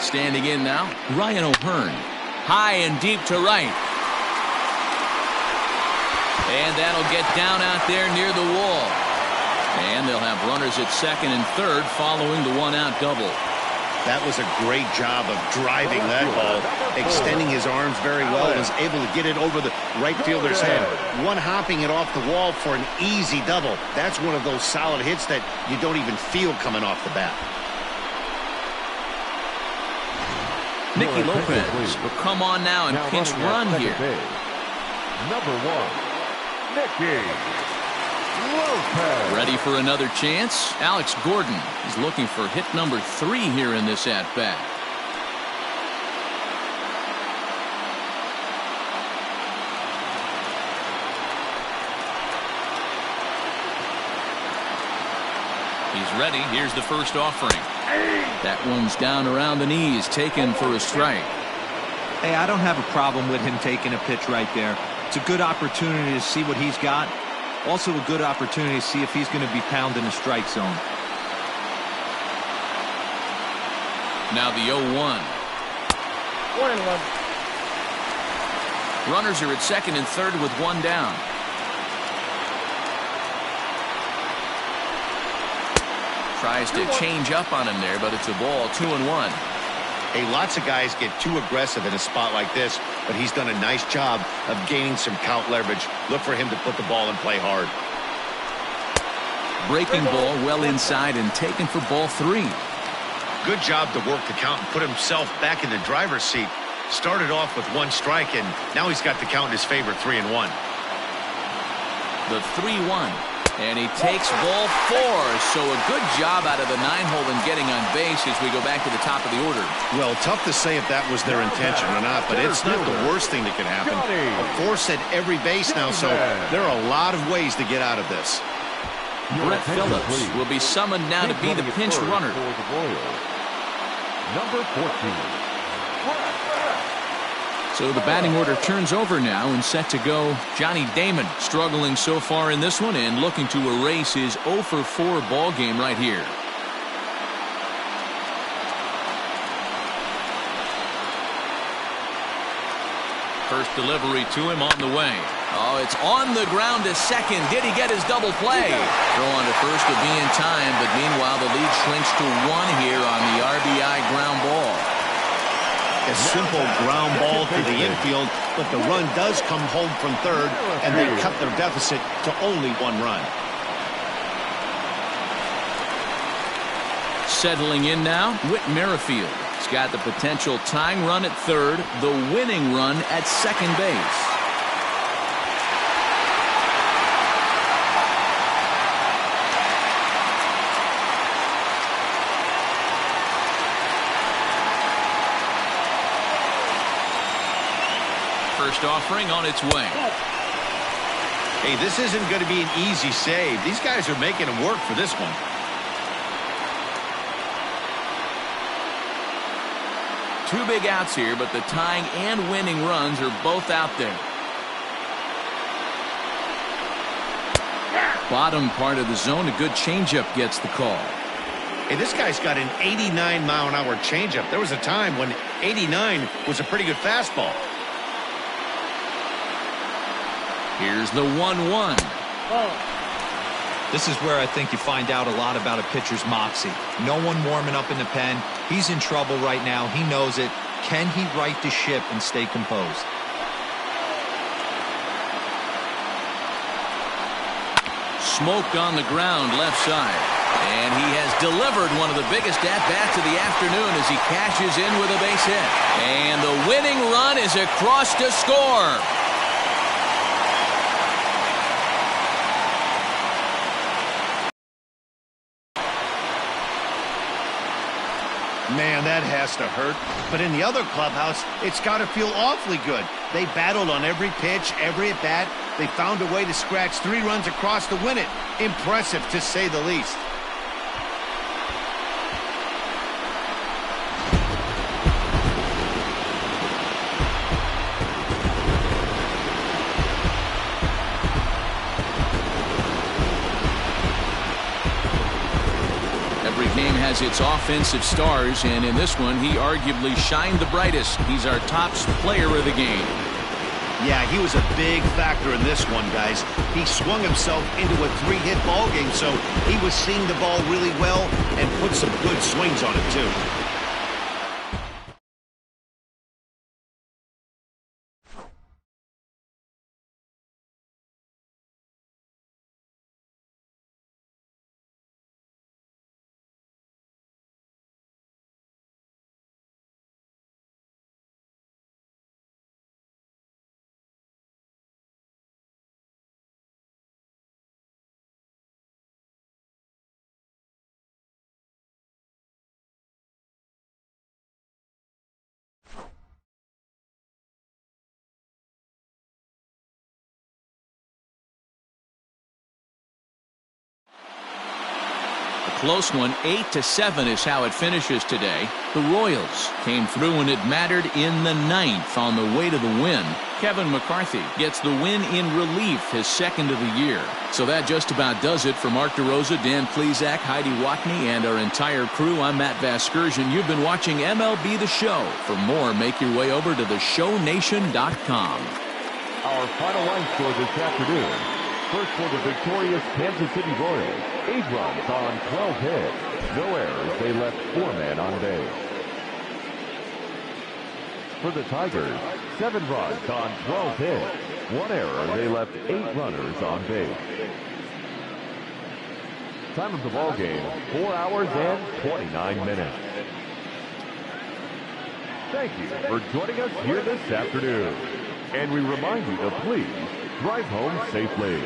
Standing in now, Ryan O'Hearn. High and deep to right. And that'll get down out there near the wall. And they'll have runners at second and third following the 1-out double. That was a great job of driving that ball, extending his arms very well, was able to get it over the right fielder's head. One hopping it off the wall for an easy double. That's one of those solid hits that you don't even feel coming off the bat. Nicky Lopez will come on now and pinch run here. Number 1, Nicky Ready for another chance? Alex Gordon is looking for hit number 3 here in this at-bat. He's ready. Here's the first offering. That one's down around the knees, taken for a strike. Hey, I don't have a problem with him taking a pitch right there. It's a good opportunity to see what he's got. Also a good opportunity to see if he's going to be pounding the strike zone. Now the 0-1. 1-1. Runners are at second and third with one down. Tries to change up on him there, but it's a ball. 2-1. Hey, lots of guys get too aggressive in a spot like this, but he's done a nice job of gaining some count leverage. Look for him to put the ball and play hard. Breaking ball well inside and taken for ball 3. Good job to work the count and put himself back in the driver's seat. Started off with 1 strike, and now he's got the count in his favor, 3-1. The 3-1. And he takes ball 4. So a good job out of the 9-hole in getting on base as we go back to the top of the order. Well, tough to say if that was their intention or not, but it's not the worst thing that could happen. A force at every base now, so there are a lot of ways to get out of this. Brett Phillips will be summoned now to be the pinch runner. Number 14. So the batting order turns over now and set to go. Johnny Damon struggling so far in this one and looking to erase his 0-for-4 ball game right here. First delivery to him on the way. Oh, it's on the ground to second. Did he get his double play? Throw on to first would be in time, but meanwhile the lead shrinks to 1 here on the RBI ground ball. A simple ground ball to the infield, but the run does come home from third, and they cut their deficit to only 1 run. Settling in now, Whit Merrifield. He's got the potential tying run at third, the winning run at second base. First offering on its way. Hey, this isn't going to be an easy save. These guys are making him work for this one. Two big outs here, but the tying and winning runs are both out there. Bottom part of the zone, a good changeup gets the call. Hey, this guy's got an 89-mile-an-hour changeup. There was a time when 89 was a pretty good fastball. Here's the 1-1. This is where I think you find out a lot about a pitcher's moxie. No one warming up in the pen. He's in trouble right now. He knows it. Can he right the ship and stay composed? Smoke on the ground left side. And he has delivered one of the biggest at-bats of the afternoon as he cashes in with a base hit. And the winning run is across to score. Man, that has to hurt. But in the other clubhouse, it's got to feel awfully good. They battled on every pitch, every at-bat. They found a way to scratch 3 runs across to win it. Impressive, to say the least. Game has its offensive stars, and in this one he arguably shined the brightest. He's our top player of the game. Yeah, he was a big factor in this one, guys. He swung himself into a 3-hit ball game, so he was seeing the ball really well and put some good swings on it too. close one. 8-7 is how it finishes today. The Royals came through when it mattered in the 9th on the way to the win. Kevin McCarthy gets the win in relief, his 2nd of the year. So that just about does it for Mark DeRosa, Dan Plesac, Heidi Watney, and our entire crew. I'm Matt Vasgersian. You've been watching MLB The Show. For more, make your way over to theshownation.com. Our final line score this afternoon. First for the victorious Kansas City Royals. 8 runs on 12 hits. No errors. They left 4 men on base. For the Tigers, 7 runs on 12 hits. 1 error. They left 8 runners on base. Time of the ball game, 4 hours and 29 minutes. Thank you for joining us here this afternoon. And we remind you to please drive home safely.